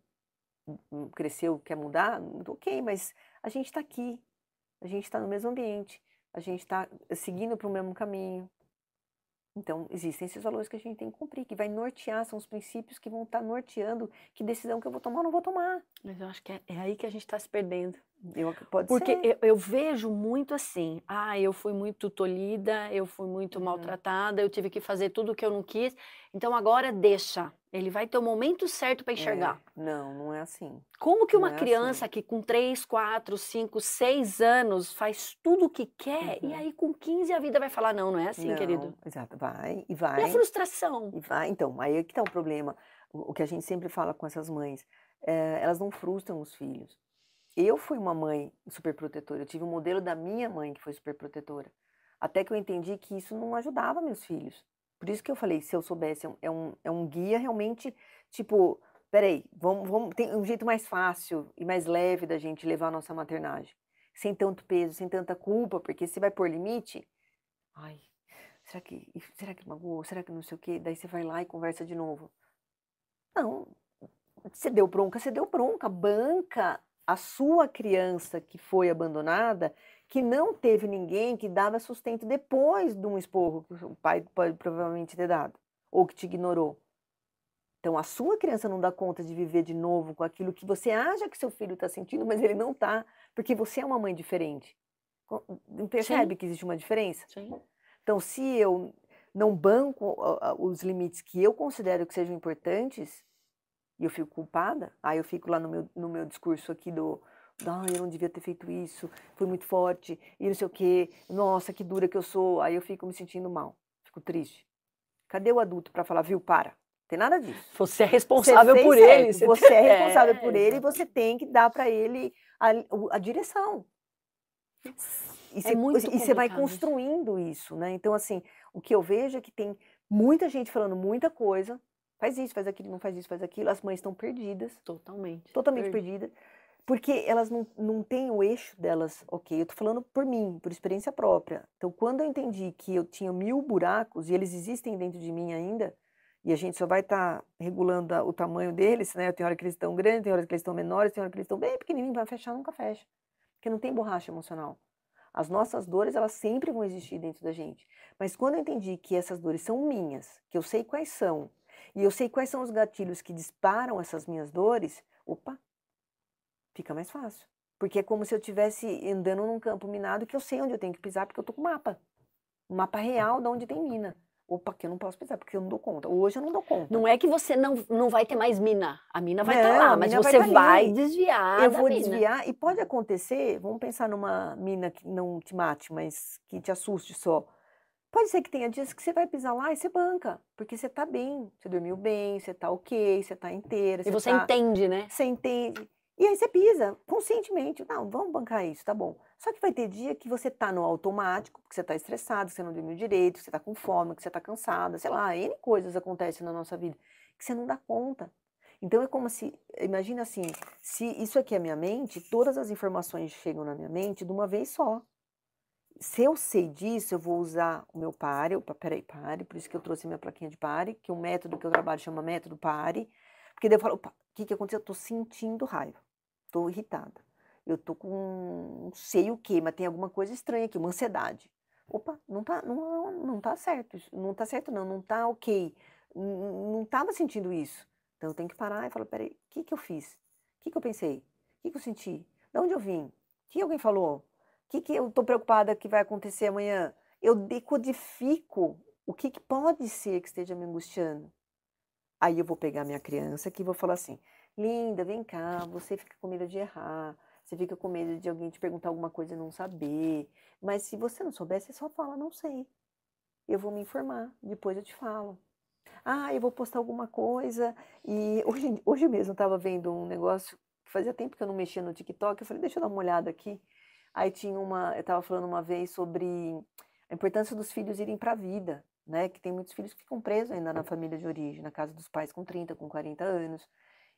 cresceu, quer mudar, ok, mas a gente está aqui, a gente está no mesmo ambiente, a gente está seguindo para o mesmo caminho. Então, existem esses valores que a gente tem que cumprir, que vai nortear, são os princípios que vão estar norteando que decisão que eu vou tomar ou não vou tomar. Mas eu acho que é aí que a gente está se perdendo. Pode Porque ser. eu vejo muito assim, eu fui muito tolhida, eu fui muito Uhum. maltratada, eu tive que fazer tudo o que eu não quis, então agora deixa, ele vai ter o momento certo para enxergar. Não, não é assim. Como que Não uma é assim. criança que com 3, 4, 5, 6 anos faz tudo o que quer, e Uhum. aí com 15 a vida vai falar, não, não é assim, querido. Não, exato, vai. E a frustração? E vai, então, aí é que está o problema. O que a gente sempre fala com essas mães, elas não frustram os filhos. Eu fui uma mãe superprotetora, eu tive um modelo da minha mãe que foi superprotetora. Até que eu entendi que isso não ajudava meus filhos. Por isso que eu falei, se eu soubesse, é um guia realmente, tipo, peraí, tem um jeito mais fácil e mais leve da gente levar a nossa maternagem. Sem tanto peso, sem tanta culpa, porque se vai pôr limite, ai, será que magoou? Será que não sei o quê? Daí você vai lá e conversa de novo. Não, Você deu bronca, você deu bronca. Banca a sua criança que foi abandonada, que não teve ninguém que dava sustento depois de um esporro que o pai pode provavelmente ter dado, ou que te ignorou. Então, a sua criança não dá conta de viver de novo com aquilo que você acha que seu filho está sentindo, mas ele não está, porque você é uma mãe diferente. Percebe Sim. que existe uma diferença? Sim. Então, se eu não banco os limites que eu considero que sejam importantes, e eu fico culpada, aí eu fico lá no meu discurso aqui eu não devia ter feito isso, foi muito forte, e não sei o quê, nossa, que dura que eu sou, aí eu fico me sentindo mal, fico triste. Cadê o adulto para falar, viu, para, não tem nada disso. Você é Você responsável fez por ele. certo, você é responsável por ele e exatamente. você tem que dar para ele a direção. É muito E você vai complicado isso. construindo isso, né? Então, assim, o que eu vejo é que tem muita gente falando muita coisa, faz isso, faz aquilo, não faz isso, faz aquilo, as mães estão perdidas, Totalmente. totalmente perdidas, porque elas não têm o eixo delas, ok, eu tô falando por mim, por experiência própria. Então, quando eu entendi que eu tinha 1000 buracos, e eles existem dentro de mim ainda, e a gente só vai estar regulando o tamanho deles, né? Tem hora que eles estão grandes, tem hora que eles estão menores, tem hora que eles estão bem pequenininhos, vai fechar, nunca fecha. Porque não tem borracha emocional. As nossas dores, elas sempre vão existir dentro da gente. Mas quando eu entendi que essas dores são minhas, que eu sei quais são, e eu sei quais são os gatilhos que disparam essas minhas dores, opa, fica mais fácil. Porque é como se eu estivesse andando num campo minado que eu sei onde eu tenho que pisar, porque eu tô com mapa. Um mapa real de onde tem mina. Opa, aqui eu não posso pisar, porque eu não dou conta. Hoje eu não dou conta. Não é que você não vai ter mais mina. A mina vai estar Não, lá, a mas mina vai você estar vai ali. desviar Eu da vou mina. desviar, e pode acontecer, vamos pensar numa mina que não te mate, mas que te assuste só. Pode ser que tenha dias que você vai pisar lá e você banca, porque você tá bem, você dormiu bem, você tá ok, você tá inteira, E você entende, né? você entende. E aí você pisa, conscientemente, não, vamos bancar isso, tá bom. Só que vai ter dia que você tá no automático, porque você tá estressado, que você não dormiu direito, que você tá com fome, que você tá cansada, sei lá, N coisas acontecem na nossa vida, que você não dá conta. Então é como se, imagina assim, se isso aqui é minha mente, todas as informações chegam na minha mente de uma vez só. Se eu sei disso, eu vou usar o meu pare, peraí, pare, por isso que eu trouxe minha plaquinha de pare, que o método que eu trabalho chama método pare, porque daí eu falo, opa, o que aconteceu? Eu tô sentindo raiva, tô irritada, eu tô com, não sei o quê, mas tem alguma coisa estranha aqui, uma ansiedade. Opa, não tá certo, não tá certo não tá ok, não tava sentindo isso. Então eu tenho que parar e falar, peraí, o que eu fiz? O que eu pensei? O que eu senti? De onde eu vim? O que alguém falou? O que eu estou preocupada que vai acontecer amanhã? Eu decodifico o que pode ser que esteja me angustiando. Aí eu vou pegar minha criança aqui e vou falar assim, linda, vem cá, você fica com medo de errar, você fica com medo de alguém te perguntar alguma coisa e não saber, mas se você não souber, você só fala, não sei. Eu vou me informar, depois eu te falo. Ah, eu vou postar alguma coisa, e hoje mesmo eu estava vendo um negócio, que fazia tempo que eu não mexia no TikTok, eu falei, deixa eu dar uma olhada aqui. Aí eu estava falando uma vez sobre a importância dos filhos irem para a vida, né? Que tem muitos filhos que ficam presos ainda na família de origem, na casa dos pais com 30, com 40 anos.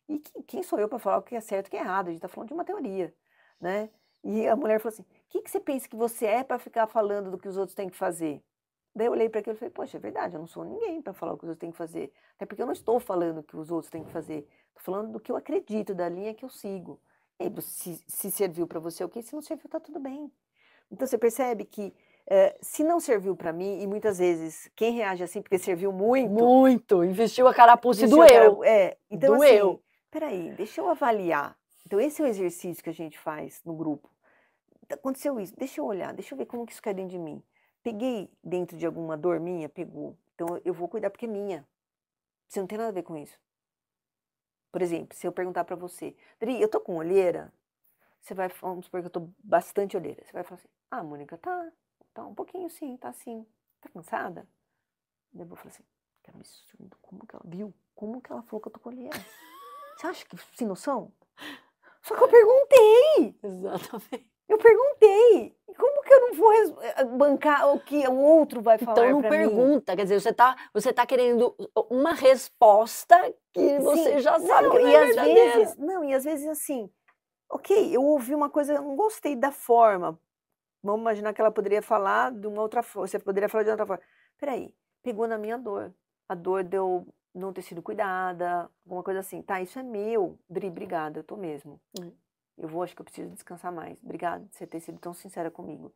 E quem sou eu para falar o que é certo e o que é errado? A gente está falando de uma teoria, né? E a mulher falou assim, o que você pensa que você é para ficar falando do que os outros têm que fazer? Daí eu olhei para aquilo e falei, poxa, é verdade, eu não sou ninguém para falar o que os outros têm que fazer. Até porque eu não estou falando o que os outros têm que fazer. Estou falando do que eu acredito, da linha que eu sigo. E aí, se serviu para você, ok. Se não serviu, está tudo bem. Então você percebe que se não serviu para mim, e muitas vezes quem reage assim porque serviu muito... Muito, investiu a carapuça e vestiu a cara- doeu. então Doeu. assim, peraí, deixa eu avaliar. Então esse é o exercício que a gente faz no grupo. Aconteceu isso, deixa eu olhar, deixa eu ver como que isso cai dentro de mim. Peguei dentro de alguma dor minha? Pegou. Então eu vou cuidar porque é minha. Você não tem nada a ver com isso. Por exemplo, se eu perguntar para você, Dri, eu tô com olheira? Você vai, vamos supor que eu tô bastante olheira. Você vai falar assim, ah, Mônica, tá um pouquinho sim, tá sim. Tá cansada? Daí eu vou falar assim, que absurdo, como que ela viu? Como que ela falou que eu tô com olheira? Você acha que sem noção? Só que eu perguntei! Exatamente. Eu perguntei! E como que eu não vou bancar o que o outro vai falar Então não pra mim? pergunta, quer dizer, você tá querendo uma resposta que você Sim, já sabe não, que não e é às verdadeira. vezes, não, e às vezes assim, ok, eu ouvi uma coisa, eu não gostei da forma. Vamos imaginar que ela poderia falar de uma outra forma, você poderia falar de outra forma. Peraí, pegou na minha dor. A dor de eu não ter sido cuidada, alguma coisa assim. Tá, isso é meu. Dri, obrigada, eu tô mesmo. Acho que eu preciso descansar mais. Obrigada por você ter sido tão sincera comigo.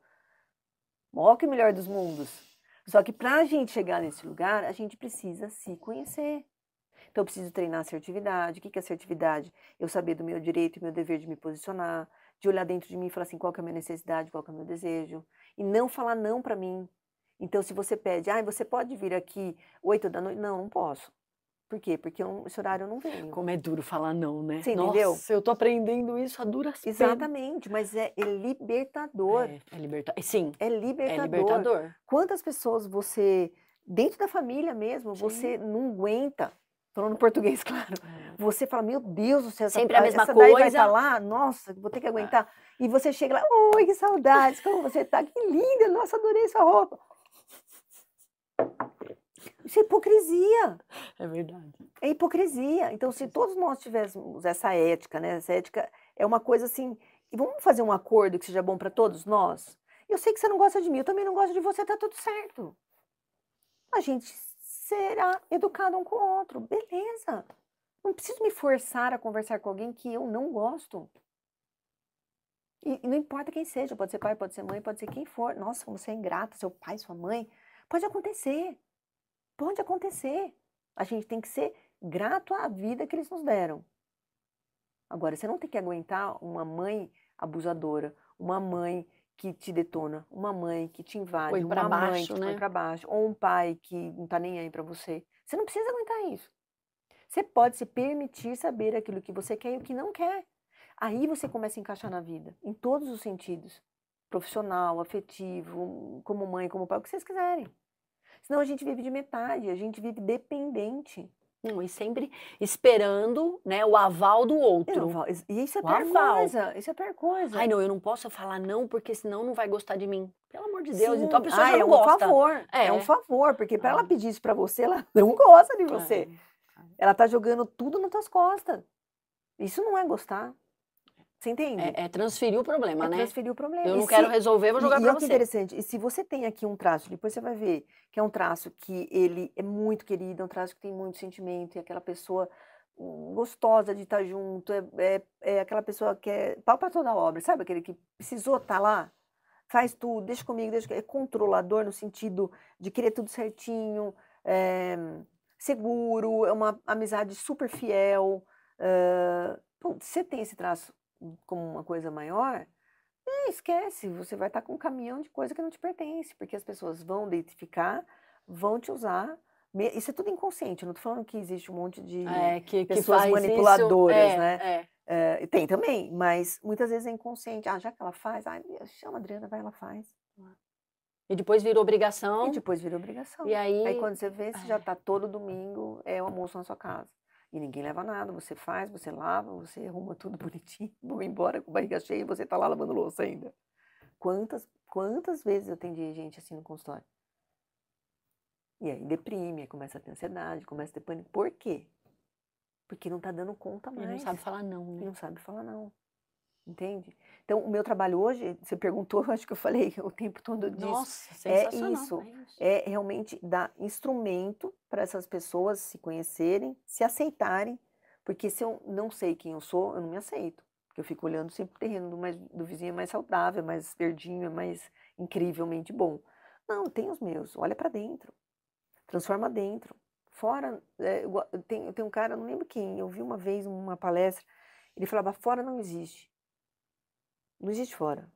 Maior que o melhor dos mundos. Só que pra gente chegar nesse lugar, a gente precisa se conhecer. Então, eu preciso treinar assertividade. O que é assertividade? Eu saber do meu direito e meu dever de me posicionar, de olhar dentro de mim e falar assim, qual que é a minha necessidade, qual que é o meu desejo. E não falar não pra mim. Então, se você pede, você pode vir aqui 8 da noite? Não, não posso. Por quê? Porque esse horário eu não venho. Como é duro falar não, né? Você entendeu? Nossa, eu tô aprendendo isso a duras penas. Exatamente, mas é libertador. É libertador. Sim, É é libertador. libertador. Quantas pessoas você, dentro da família mesmo, você não aguenta, falando português, claro, você fala, meu Deus do céu, Sempre a mesma essa daí vai coisa. estar lá, nossa, vou ter que aguentar. E você chega lá, oi, que saudades, como você tá? Que linda, nossa, adorei sua roupa. Isso é hipocrisia. É verdade. É hipocrisia. Então, se todos nós tivéssemos essa ética, né? Essa ética é uma coisa assim, e vamos fazer um acordo que seja bom para todos nós? Eu sei que você não gosta de mim, eu também não gosto de você, tá tudo certo. A gente será educado um com o outro, beleza. Não preciso me forçar a conversar com alguém que eu não gosto. E não importa quem seja, pode ser pai, pode ser mãe, pode ser quem for. Nossa, como você é ingrata, seu pai, sua mãe. Pode acontecer. Pode acontecer. A gente tem que ser grato à vida que eles nos deram. Agora, você não tem que aguentar uma mãe abusadora, uma mãe que te detona, uma mãe que te invade, uma mãe que te põe pra baixo, ou um pai que não tá nem aí pra você. Você não precisa aguentar isso. Você pode se permitir saber aquilo que você quer e o que não quer. Aí você começa a encaixar na vida, em todos os sentidos. Profissional, afetivo, como mãe, como pai, o que vocês quiserem. Senão a gente vive de metade, a gente vive dependente. E sempre esperando, né, o aval do outro. E isso é a pior coisa, isso é a pior coisa. Ai, não, eu não posso falar não, porque senão não vai gostar de mim. Pelo amor de Deus, então a pessoa já não é um gosta. favor, é um favor, porque para ela pedir isso para você, ela não gosta de você. Ela tá jogando tudo nas tuas costas. Isso não é gostar. Você entende? É transferir o problema, né? Transferir o problema. Eu não quero resolver, vou jogar para você. E é interessante, e se você tem aqui um traço, depois você vai ver que é um traço que ele é muito querido, é um traço que tem muito sentimento, e aquela pessoa gostosa de estar junto, é aquela pessoa que é pau para toda a obra, sabe? Aquele que precisou estar lá, faz tudo, deixa comigo, é controlador no sentido de querer tudo certinho, seguro, é uma amizade super fiel. Você tem esse traço como uma coisa maior, esquece, você vai estar com um caminhão de coisa que não te pertence, porque as pessoas vão identificar, vão te usar. Isso é tudo inconsciente, eu não estou falando que existe um monte de pessoas manipuladoras, né? Tem também, mas muitas vezes é inconsciente. Já que ela faz, chama a Adriana, vai, ela faz. E depois vira obrigação. E aí quando você vê, você já está todo domingo, o almoço na sua casa. E ninguém leva nada, você faz, você lava, você arruma tudo bonitinho, vou embora com barriga cheia e você tá lá lavando louça ainda. Quantas vezes eu atendi gente assim no consultório? E aí deprime, aí começa a ter ansiedade, começa a ter pânico. Por quê? Porque não tá dando conta mais. E não sabe falar não, né? E não sabe falar não. Entende? Então, o meu trabalho hoje, você perguntou, acho que eu falei o tempo todo disso. Nossa, sensacional. É isso. É realmente dar instrumento para essas pessoas se conhecerem, se aceitarem, porque se eu não sei quem eu sou, eu não me aceito. Porque eu fico olhando sempre o terreno do vizinho é mais saudável, é mais verdinho, é mais incrivelmente bom. Não, tem os meus, olha para dentro. Transforma dentro. Fora, tem um cara, não lembro quem, eu vi uma vez uma palestra, ele falava, fora não existe. Não existe fora.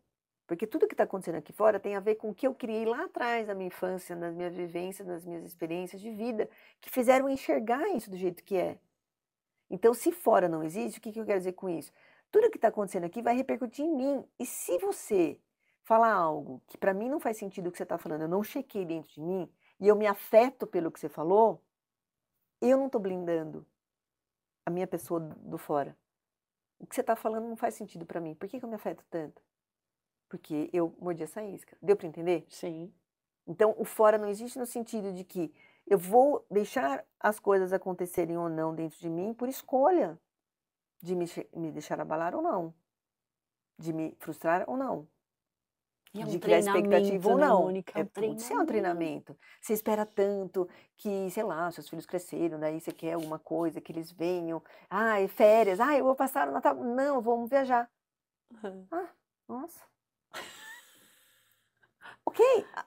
Porque tudo que está acontecendo aqui fora tem a ver com o que eu criei lá atrás, na minha infância, nas minhas vivências, nas minhas experiências de vida, que fizeram enxergar isso do jeito que é. Então, se fora não existe, o que eu quero dizer com isso? Tudo que está acontecendo aqui vai repercutir em mim. E se você falar algo que para mim não faz sentido o que você está falando, eu não chequei dentro de mim, e eu me afeto pelo que você falou, eu não estou blindando a minha pessoa do fora. O que você está falando não faz sentido para mim. Por que eu me afeto tanto? Porque eu mordi essa isca. Deu para entender? Sim. Então, o fora não existe no sentido de que eu vou deixar as coisas acontecerem ou não dentro de mim por escolha de me deixar abalar ou não. De me frustrar ou não. E é um de criar expectativa ou treinamento, né, não. Mônica? É um Putz, é um treinamento. Você espera tanto que, sei lá, seus filhos cresceram, daí você quer alguma coisa, que eles venham. Ai, férias. Ai, eu vou passar o Natal. Não, vamos viajar. Aham. Ah, nossa. Ok,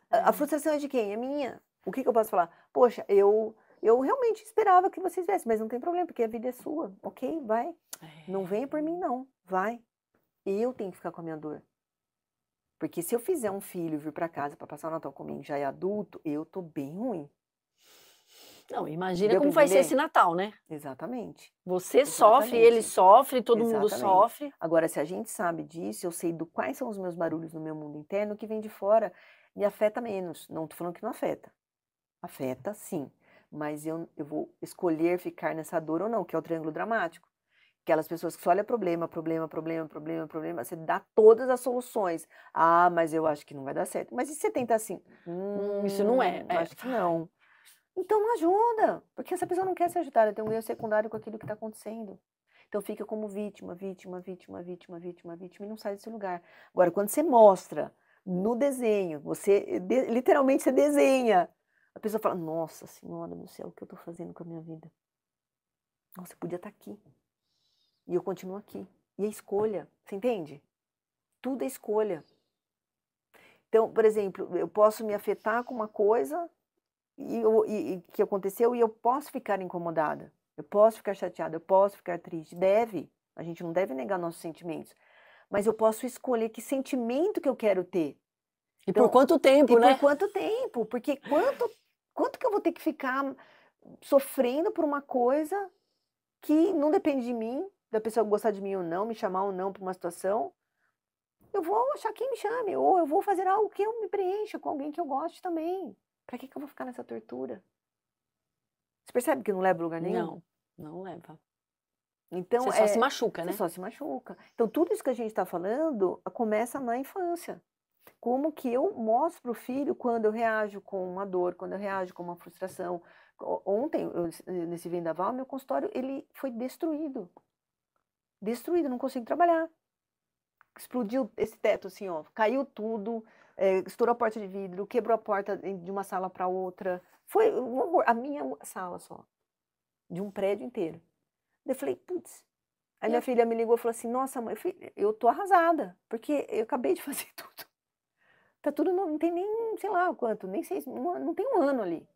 a É. frustração é de quem? É minha. O que que eu posso falar? Poxa, eu realmente esperava que vocês viessem, mas não tem problema, porque a vida é sua. Ok, vai. Não venha por mim, não. Vai. Eu tenho que ficar com a minha dor. Porque se eu fizer um filho vir para casa para passar o Natal comigo já é adulto, eu tô bem ruim. Não, imagina Deu para como vai ser esse entender? Natal, né? Exatamente. Você sofre, ele Exatamente. sofre, todo mundo Exatamente. sofre. Agora, se a gente sabe disso, eu sei do quais são os meus barulhos no meu mundo interno, o que vem de fora me afeta menos. Não tô falando que não afeta. Afeta, sim. Mas eu vou escolher ficar nessa dor ou não, que é o triângulo dramático. Aquelas pessoas que só olham problema, problema, problema, problema, problema, você dá todas as soluções. Ah, mas eu acho que não vai dar certo. Mas e se você tentar assim? Isso não é. Acho que não. Então não ajuda, porque essa pessoa não quer ser ajudada, tem um ganho secundário com aquilo que está acontecendo. Então fica como vítima, vítima, vítima, vítima, vítima, vítima e não sai desse lugar. Agora, quando você mostra no desenho, literalmente você desenha, a pessoa fala, nossa senhora do céu, o que eu estou fazendo com a minha vida? Nossa, eu podia estar aqui. E eu continuo aqui. E é escolha, você entende? Tudo é escolha. Então, por exemplo, eu posso me afetar com uma coisa e que aconteceu e eu posso ficar incomodada, eu posso ficar chateada, eu posso ficar triste, deve, a gente não deve negar nossos sentimentos, mas eu posso escolher que sentimento que eu quero ter. E Então, por quanto tempo, e né? por quanto tempo, porque quanto que eu vou ter que ficar sofrendo por uma coisa que não depende de mim, da pessoa gostar de mim ou não, me chamar ou não para uma situação, eu vou achar quem me chame, ou eu vou fazer algo que eu me preencha com alguém que eu goste também. Para que eu vou ficar nessa tortura? Você percebe que não leva a lugar nenhum? Não, não leva. Então, Você só se machuca, você né? só se machuca. Então, tudo isso que a gente está falando começa na infância. Como que eu mostro para o filho quando eu reajo com uma dor, quando eu reajo com uma frustração. Ontem, nesse vendaval, meu consultório ele foi destruído. Destruído, não consigo trabalhar. Explodiu esse teto assim, ó, caiu tudo, estourou a porta de vidro, quebrou a porta de uma sala para outra. Foi um horror. A minha sala só, de um prédio inteiro. Daí eu falei, putz. Aí minha filha me ligou e falou assim, nossa mãe, eu tô arrasada, porque eu acabei de fazer tudo. Tá tudo, não tem nem, sei lá quanto, nem sei, não tem um ano ali.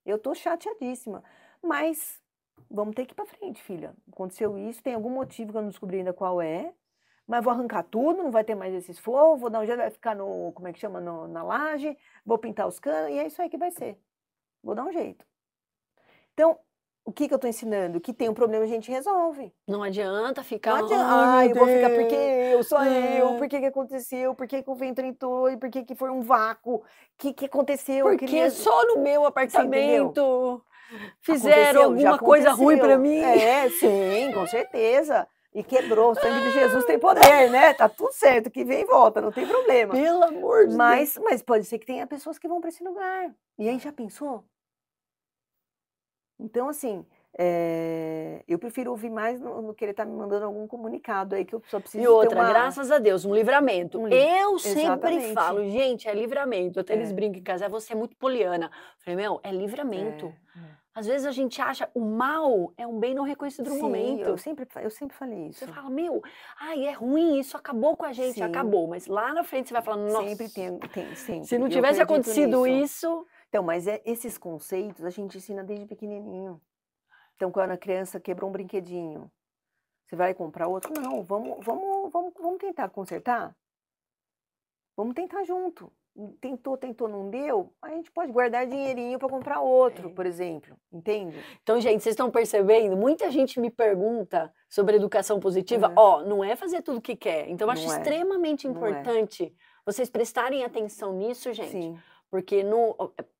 Eu tô chateadíssima. Mas vamos ter que ir pra frente, filha. Aconteceu isso, tem algum motivo que eu não descobri ainda qual é, mas vou arrancar tudo, não vai ter mais esses forros, vou dar um jeito, vai ficar no, como é que chama, na laje, vou pintar os canos, e é isso aí que vai ser. Vou dar um jeito. Então, o que eu tô ensinando? Que tem um problema, a gente resolve. Não adianta Não ficar, adianta, ai, meu eu vou ficar porque Deus. só eu, por que que aconteceu, por que que o vento entrou, e por que que foi um vácuo, o que aconteceu, eu Porque queria... só no meu Você entendeu? apartamento fizeram Aconteceu, já alguma coisa ruim pra aconteceu. mim. É, sim, com certeza. E quebrou, o sangue de Jesus tem poder, né? Tá tudo certo, que vem e volta, não tem problema. Pelo amor de Deus. Mas pode ser que tenha pessoas que vão para esse lugar. E aí já pensou? Então, assim, eu prefiro ouvir mais no que ele está me mandando algum comunicado aí, que eu só E preciso ter outra, graças a Deus, um livramento. Eu sempre Exatamente. falo, gente, é livramento. Até eles É. brincam em casa, você é muito poliana. Falei, meu, é livramento. Às vezes a gente acha o mal é um bem não reconhecido no Sim, momento. eu sempre falei isso. Você fala, meu, ai, é ruim, isso acabou com a gente, Sim. acabou. Mas lá na frente você vai falando, nossa, Sempre tem, sempre. se não Eu tivesse acredito acontecido nisso. isso... Então, mas esses conceitos a gente ensina desde pequenininho. Então, quando a criança quebrou um brinquedinho, você vai comprar outro? Não, vamos tentar consertar? Vamos tentar junto. Tentou, não deu? A gente pode guardar dinheirinho para comprar outro, por exemplo. Entende? Então, gente, vocês estão percebendo? Muita gente me pergunta sobre educação positiva. Ó, não é fazer tudo o que quer. Então, eu acho extremamente importante vocês prestarem atenção nisso, gente. Sim. Porque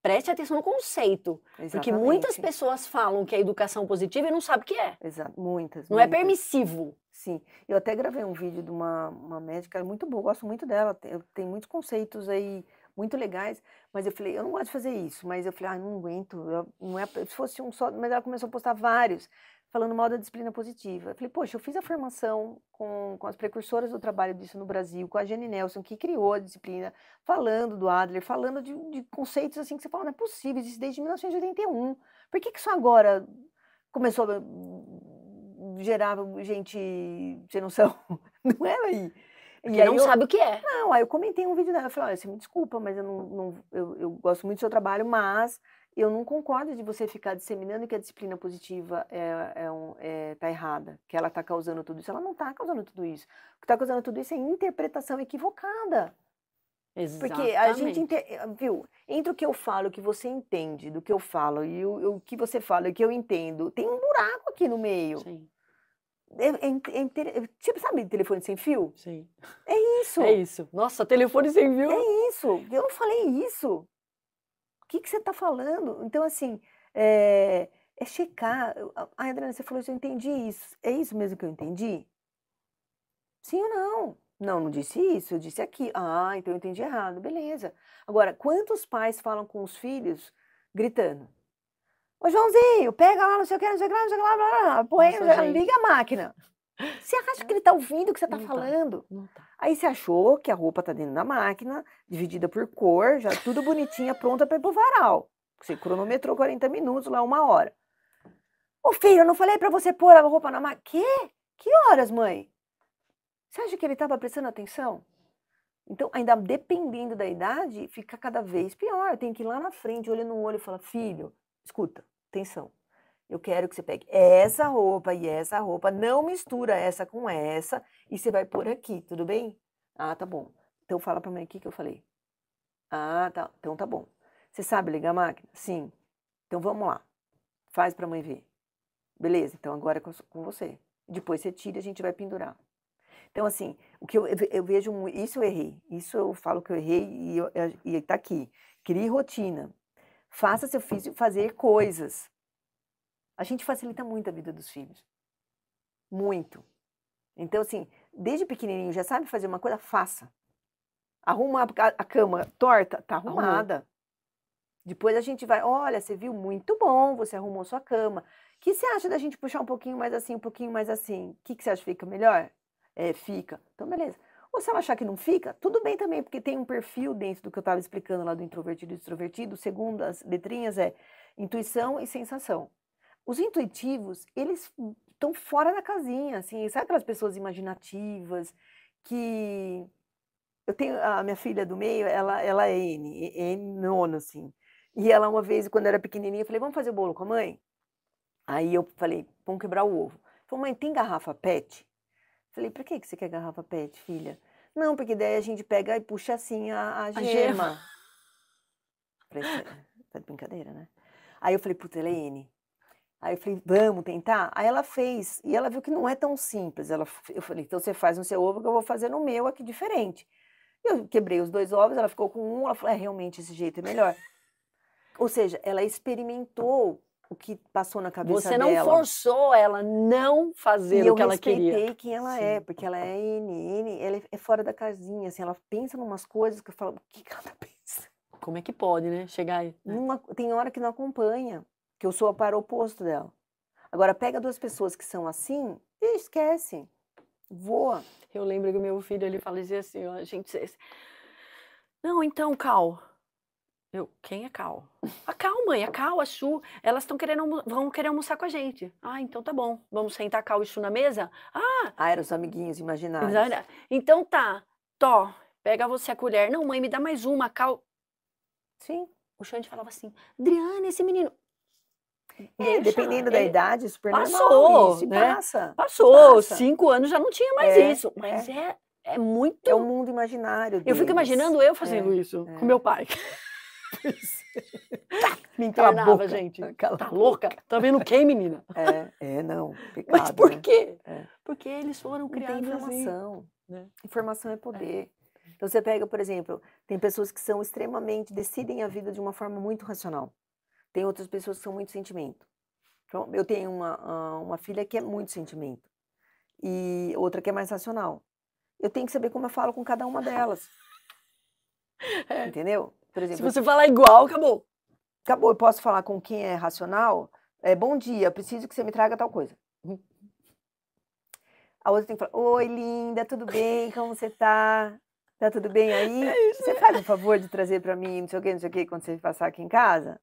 preste atenção no conceito. Exatamente. Porque muitas pessoas falam que é educação positiva e não sabem o que é. Exato, muitas. Não é permissivo. Sim. Eu até gravei um vídeo de uma médica muito boa, gosto muito dela, tem muitos conceitos aí muito legais, mas eu falei, eu não gosto de fazer isso, mas eu falei, não aguento, não é, se fosse um só, mas ela começou a postar vários. falando mal da disciplina positiva. Eu falei, poxa, eu fiz a formação com as precursoras do trabalho disso no Brasil, com a Jenny Nelson, que criou a disciplina, falando do Adler, falando de conceitos assim que você fala, não é possível, existe desde 1981. Por que só agora começou a gerar gente sem noção? Não é aí. Porque não sabe o que é. Não, aí eu comentei um vídeo dela, eu falei, olha, você me desculpa, mas eu gosto muito do seu trabalho, mas eu não concordo de você ficar disseminando que a disciplina positiva tá errada, que ela está causando tudo isso. Ela não está causando tudo isso. O que está causando tudo isso é interpretação equivocada. Exatamente. Porque a gente, viu, entre o que eu falo, o que você entende do que eu falo, e o que você fala e o que eu entendo, tem um buraco aqui no meio. Sim. Tipo, sabe telefone sem fio? Sim. É isso. É isso. Nossa, telefone sem fio. É isso. Eu não falei isso. O que você está falando? Então, assim, é checar. Ai, Adriana, você falou isso, eu entendi isso. É isso mesmo que eu entendi? Sim ou não? Não, não disse isso, eu disse aqui. Ah, então eu entendi errado. Beleza. Agora, quantos pais falam com os filhos gritando? Ô, Joãozinho, pega lá, não sei o que, não sei o que, não sei o que lá, blá, blá, blá, põe, liga a máquina. Você acha que ele está ouvindo o que você está falando? Não tá. Aí você achou que a roupa está dentro da máquina, dividida por cor, já tudo bonitinha, pronta para ir pro varal. Você cronometrou 40 minutos, lá 1 hora. Ô filho, eu não falei para você pôr a roupa na máquina? Quê? Que horas, mãe? Você acha que ele estava prestando atenção? Então, ainda dependendo da idade, fica cada vez pior. Eu tenho que ir lá na frente, olho no olho e falar, filho, escuta, atenção. Eu quero que você pegue essa roupa e essa roupa, não mistura essa com essa, e você vai pôr aqui, tudo bem? Ah, tá bom. Então fala pra mãe o que eu falei. Ah, tá. Então tá bom. Você sabe ligar a máquina? Sim. Então vamos lá. Faz pra mãe ver. Beleza, então agora é com você. Depois você tira e a gente vai pendurar. Então, assim, o que eu vejo, isso eu errei. Isso eu falo que eu errei e tá aqui. Crie rotina. Faça seu filho fazer coisas. A gente facilita muito a vida dos filhos. Muito. Então, assim, desde pequenininho, já sabe fazer uma coisa? Faça. Arruma a cama torta? Tá arrumada. Depois a gente vai, olha, você viu? Muito bom, você arrumou sua cama. O que você acha da gente puxar um pouquinho mais assim, um pouquinho mais assim? O que você acha que fica melhor? Fica. Então, beleza. Ou se ela achar que não fica, tudo bem também, porque tem um perfil dentro do que eu estava explicando lá do introvertido e extrovertido. Segundo as letrinhas, é intuição e sensação. Os intuitivos, eles estão fora da casinha, assim, sabe aquelas pessoas imaginativas que... Eu tenho a minha filha do meio, ela é N nona, assim. E ela uma vez, quando era pequenininha, eu falei, vamos fazer bolo com a mãe? Aí eu falei, vamos quebrar o ovo. Falei, mãe, tem garrafa PET? Falei, pra que você quer garrafa PET, filha? Não, porque daí a gente pega e puxa assim a gema. Falei, tá de brincadeira, né? Aí eu falei, puta, ela é N. Aí eu falei, vamos tentar? Aí ela fez, e ela viu que não é tão simples. Eu falei, então você faz no seu ovo que eu vou fazer no meu aqui diferente. Eu quebrei os 2 ovos, ela ficou com um, ela falou, realmente esse jeito é melhor. Ou seja, ela experimentou o que passou na cabeça dela. Você não forçou ela não fazer o que ela queria. E eu respeitei quem ela é, porque ela é N, ela é fora da casinha, assim, ela pensa em umas coisas que eu falo, o que ela tá pensando? Como é que pode, né? Chegar aí. Né? Tem hora que não acompanha, que eu sou a par oposto dela. Agora, pega 2 pessoas que são assim e esquece, voa. Eu lembro que o meu filho, ele fazia assim, ó, gente... Não, então, Cal... Quem é Cal? A Cal, mãe, a Cal, a Chu, elas vão querer almoçar com a gente. Ah, então tá bom. Vamos sentar Cal e Chu na mesa? Ah, eram os amiguinhos imaginários. Então tá, Tó, pega você a colher. Não, mãe, me dá mais uma, Cal. Sim. O Xande falava assim, Adriana, esse menino... dependendo da idade, super passou, normal, isso, né? Passou, 5 anos já não tinha mais isso. Mas é muito... É o mundo imaginário deles. Eu fico imaginando eu fazendo isso com meu pai. Me internava, gente. Tá louca? Tá vendo o quê, menina? Não. Pecado, mas por quê? Porque eles foram criados tem informação. Assim, né? Informação é poder. Então você pega, por exemplo, tem pessoas que são decidem a vida de uma forma muito racional. Tem outras pessoas que são muito sentimento. Então, eu tenho uma filha que é muito sentimento. E outra que é mais racional. Eu tenho que saber como eu falo com cada uma delas. Entendeu? Por exemplo, se você falar igual, acabou. Acabou, eu posso falar com quem é racional, Bom dia, preciso que você me traga tal coisa. A outra tem que falar, oi, linda, tudo bem? Como você tá? Tá tudo bem aí? Você faz o favor de trazer para mim, não sei o que, quando você passar aqui em casa?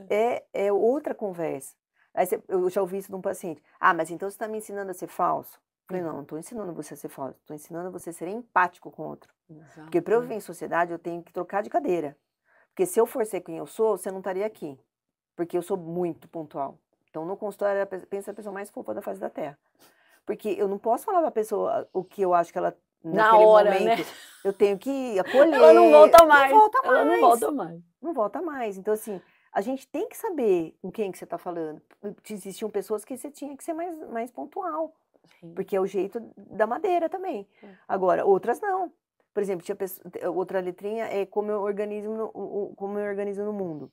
É outra conversa. Aí eu já ouvi isso de um paciente. Ah, mas então você está me ensinando a ser falso? Eu falei, não estou ensinando você a ser falso, estou ensinando você a ser empático com o outro. Porque para eu viver em sociedade, eu tenho que trocar de cadeira. Porque se eu for ser quem eu sou, você não estaria aqui. Porque eu sou muito pontual. Então, no consultório, pensa a pessoa mais fofa da face da Terra. Porque eu não posso falar para a pessoa o que eu acho que ela, naquele momento, né? Eu tenho que acolher. Ela não volta mais. Ela não volta mais. Não volta mais. Então, assim, a gente tem que saber com quem que você está falando. Existiam pessoas que você tinha que ser mais pontual. Sim. Porque é o jeito da madeira também. Agora, outras não. Por exemplo, outra letrinha é como eu organizo no mundo.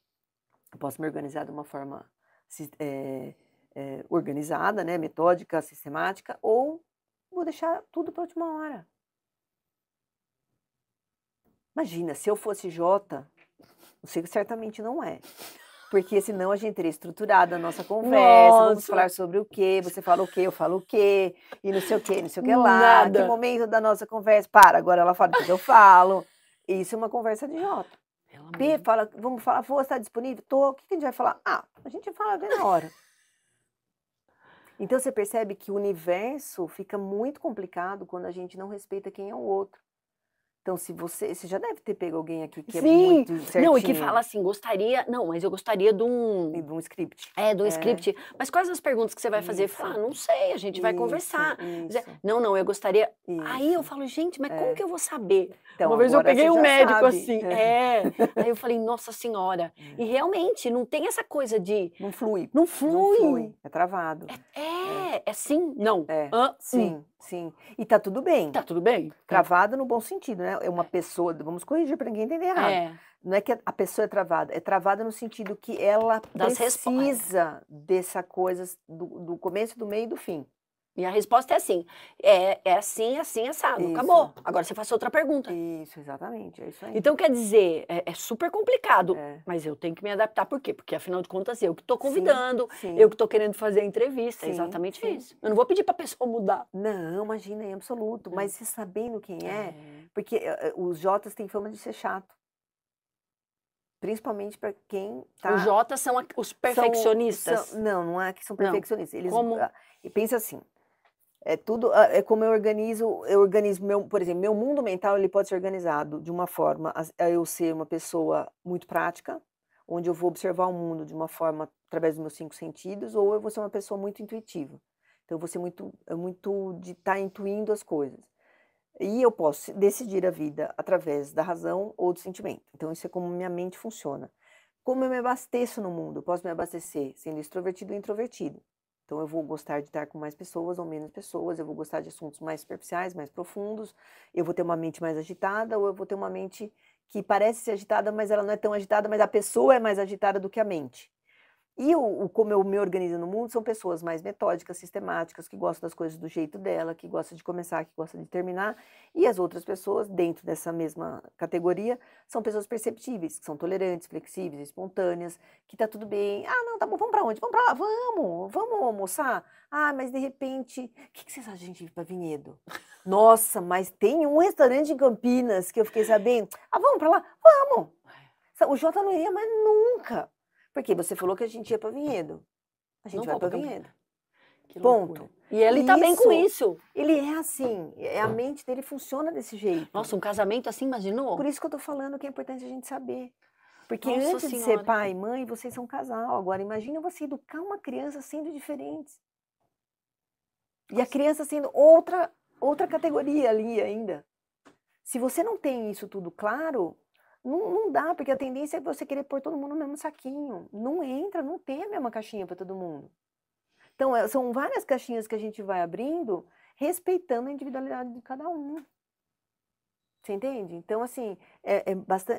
Eu posso me organizar de uma forma organizada, né, metódica, sistemática, ou vou deixar tudo para a última hora. Imagina, se eu fosse Jota, você certamente não é. Porque senão a gente teria estruturado a nossa conversa, vamos falar sobre o quê, você fala o quê, eu falo o quê, e não sei o quê, não sei o que lá. Nada. Que momento da nossa conversa? Agora ela fala, depois eu falo. Isso é uma conversa de Jota. P, fala, vamos falar, você está disponível? Tô. O que a gente vai falar? A gente fala bem na hora. Então você percebe que o universo fica muito complicado quando a gente não respeita quem é o outro. Então, se você já deve ter pego alguém aqui que é muito certinho. Não, e que fala assim, mas eu gostaria de um script. De um script. Mas quais as perguntas que você vai fazer? Fala, não sei, a gente vai conversar. Não, eu gostaria... Aí eu falo, gente, mas como que eu vou saber? Então, uma vez eu peguei um médico sabe. assim, Aí eu falei, nossa senhora. E realmente, não tem essa coisa de... Não flui. Não flui. É travado. É sim, não. Sim. E tá tudo bem. Tá tudo bem. Travado no bom sentido, né? É uma pessoa, vamos corrigir para ninguém entender errado. Não é que a pessoa é travada no sentido que ela precisa dessa coisa do começo, do meio e do fim. E a resposta é assim, assim, assado, isso. Acabou. Agora você faz outra pergunta. Isso, exatamente, é isso aí. Então, quer dizer, é super complicado, mas eu tenho que me adaptar. Por quê? Porque, afinal de contas, eu que estou convidando, eu que estou querendo fazer a entrevista, é exatamente isso. Eu não vou pedir para a pessoa mudar. Não, imagina, em absoluto. Mas você sabendo quem porque os Jotas têm fama de ser chato. Principalmente para quem tá... Os Jotas são os perfeccionistas? Não é que são perfeccionistas. Eles pensa assim, é como eu organizo por exemplo, meu mundo mental ele pode ser organizado de uma forma a eu ser uma pessoa muito prática, onde eu vou observar o mundo de uma forma através dos meus 5 sentidos, ou eu vou ser uma pessoa muito intuitiva. Então eu vou ser muito de estar intuindo as coisas. E eu posso decidir a vida através da razão ou do sentimento. Então isso é como minha mente funciona. Como eu me abasteço no mundo, eu posso me abastecer sendo extrovertido ou introvertido. Então eu vou gostar de estar com mais pessoas ou menos pessoas, eu vou gostar de assuntos mais superficiais, mais profundos, eu vou ter uma mente mais agitada ou eu vou ter uma mente que parece ser agitada, mas ela não é tão agitada, mas a pessoa é mais agitada do que a mente. E como eu me organizo no mundo, são pessoas mais metódicas, sistemáticas, que gostam das coisas do jeito dela, que gostam de começar, que gostam de terminar. E as outras pessoas, dentro dessa mesma categoria, são pessoas perceptíveis, que são tolerantes, flexíveis, espontâneas, que tá tudo bem. Ah, não, tá bom, vamos pra onde? Vamos pra lá, vamos almoçar? Ah, mas de repente, o que vocês acham de a gente ir pra Vinhedo? Nossa, mas tem um restaurante em Campinas que eu fiquei sabendo. Ah, vamos pra lá? Vamos! O Jota não iria mais nunca. Porque você falou que a gente ia para Vinhedo. A gente vai para Vinhedo. Ponto. E ele tá bem com isso. Ele é assim. A mente dele funciona desse jeito. Nossa, um casamento assim, imaginou? Por isso que eu tô falando que é importante a gente saber. Porque antes de ser pai e mãe, vocês são um casal. Agora, imagina você educar uma criança sendo diferentes. E a criança sendo outra categoria ali ainda. Se você não tem isso tudo claro... Não dá, porque a tendência é você querer pôr todo mundo no mesmo saquinho. Não entra, não tem a mesma caixinha para todo mundo. Então, são várias caixinhas que a gente vai abrindo, respeitando a individualidade de cada um. Você entende? Então, assim,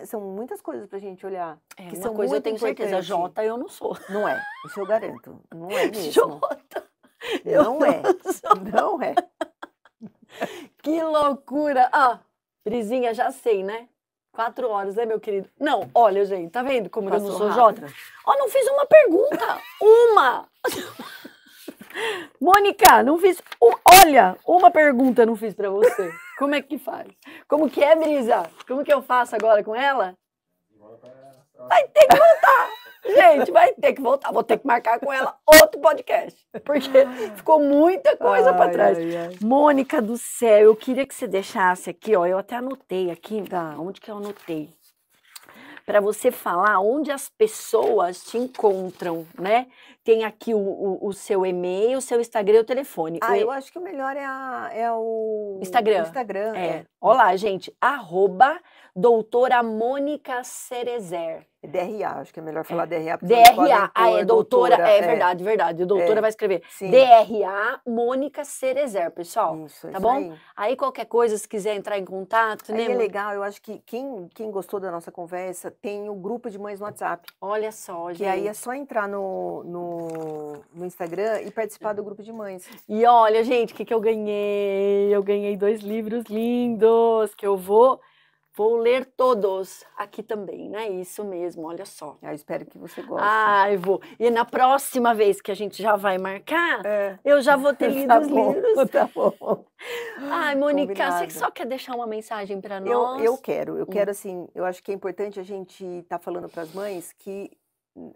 são muitas coisas para a gente olhar. Que são coisa eu tenho certeza, Jota eu não sou. Não é, isso eu garanto. Não é mesmo. Jota, não é. Que loucura. Brizinha, já sei, né? 4 horas, né, meu querido? Não, olha, gente, tá vendo como eu não Passou sou rápido. Jota? Ó, não fiz uma pergunta. Uma! Mônica, não fiz. Olha, uma pergunta eu não fiz pra você. Como é que faz? Como que é, Brisa? Como que eu faço agora com ela? Vai ter que voltar. Gente, vai ter que voltar. Vou ter que marcar com ela outro podcast. Porque ficou muita coisa pra trás. Mônica do céu, eu queria que você deixasse aqui, ó. Eu até anotei aqui. Tá, onde que eu anotei? Para você falar onde as pessoas te encontram, né? Tem aqui o seu e-mail, o seu Instagram e o telefone. Eu acho que o melhor é o Instagram. O Instagram, Olá, gente, @doutora Mônica Cerezer. DRA, acho que é melhor falar DRA. Porque DRA, é doutora, é verdade, verdade. Doutora vai escrever. Sim. DRA Mônica Cerezer, pessoal. Isso, tá isso bom? Aí qualquer coisa, se quiser entrar em contato, né? Aí é legal, eu acho que quem gostou da nossa conversa tem o grupo de mães no WhatsApp. Olha só, gente. Que aí é só entrar no Instagram e participar do grupo de mães. E olha, gente, o que eu ganhei? Eu ganhei 2 livros lindos que eu vou ler todos aqui também, né? Isso mesmo, olha só. Eu espero que você goste. Eu vou. E na próxima vez que a gente já vai marcar, eu já vou ter lido os livros. Tá bom. Ai, Mônica, Combinado. você só quer deixar uma mensagem para nós? Eu quero assim, eu acho que é importante a gente estar falando para as mães que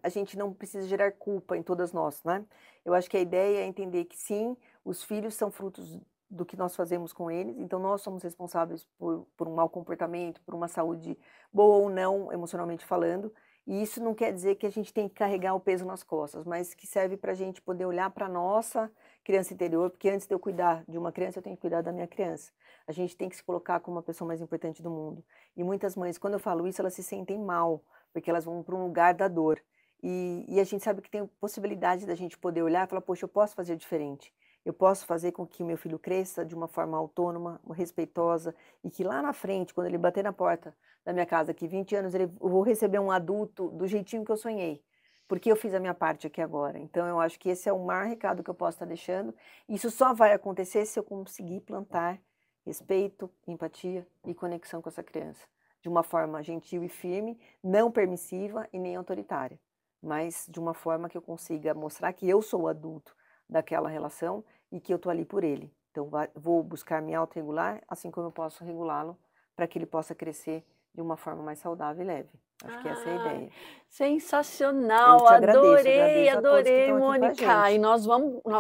a gente não precisa gerar culpa em todas nós, né? Eu acho que a ideia é entender que sim, os filhos são frutos do que nós fazemos com eles, então nós somos responsáveis por um mau comportamento, por uma saúde boa ou não, emocionalmente falando, e isso não quer dizer que a gente tem que carregar o peso nas costas, mas que serve para a gente poder olhar para a nossa criança interior, porque antes de eu cuidar de uma criança, eu tenho que cuidar da minha criança. A gente tem que se colocar como a pessoa mais importante do mundo. E muitas mães, quando eu falo isso, elas se sentem mal, porque elas vão para um lugar da dor. E a gente sabe que tem possibilidade da gente poder olhar e falar, poxa, eu posso fazer diferente. Eu posso fazer com que o meu filho cresça de uma forma autônoma, respeitosa, e que lá na frente, quando ele bater na porta da minha casa, que 20 anos, eu vou receber um adulto do jeitinho que eu sonhei, porque eu fiz a minha parte aqui agora. Então, eu acho que esse é o maior recado que eu posso estar deixando. Isso só vai acontecer se eu conseguir plantar respeito, empatia e conexão com essa criança, de uma forma gentil e firme, não permissiva e nem autoritária, mas de uma forma que eu consiga mostrar que eu sou o adulto daquela relação e que eu estou ali por ele. Então, vou buscar me autorregular, assim como eu posso regulá-lo, para que ele possa crescer de uma forma mais saudável e leve. Acho que essa é a ideia. Sensacional, Eu te agradeço, adorei, agradeço a todos que adorei, estão aqui com a Mônica. gente. E nós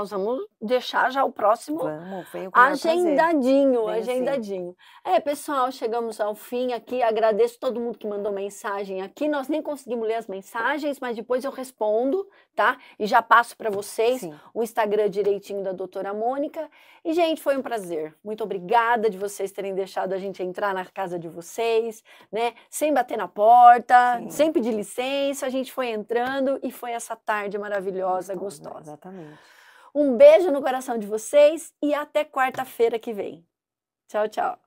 vamos deixar já o próximo venham com o maior prazer. agendadinho, Venha sim. agendadinho. Pessoal, chegamos ao fim aqui. Agradeço todo mundo que mandou mensagem aqui. Nós nem conseguimos ler as mensagens, mas depois eu respondo, tá? E já passo para vocês Sim. o Instagram direitinho da doutora Mônica. E, gente, foi um prazer. Muito obrigada de vocês terem deixado a gente entrar na casa de vocês, né? Sem bater na porta, Sim. sem pedir licença. A gente foi entrando e foi essa tarde maravilhosa, gostosa. Exatamente. Um beijo no coração de vocês e até quarta-feira que vem. Tchau, tchau.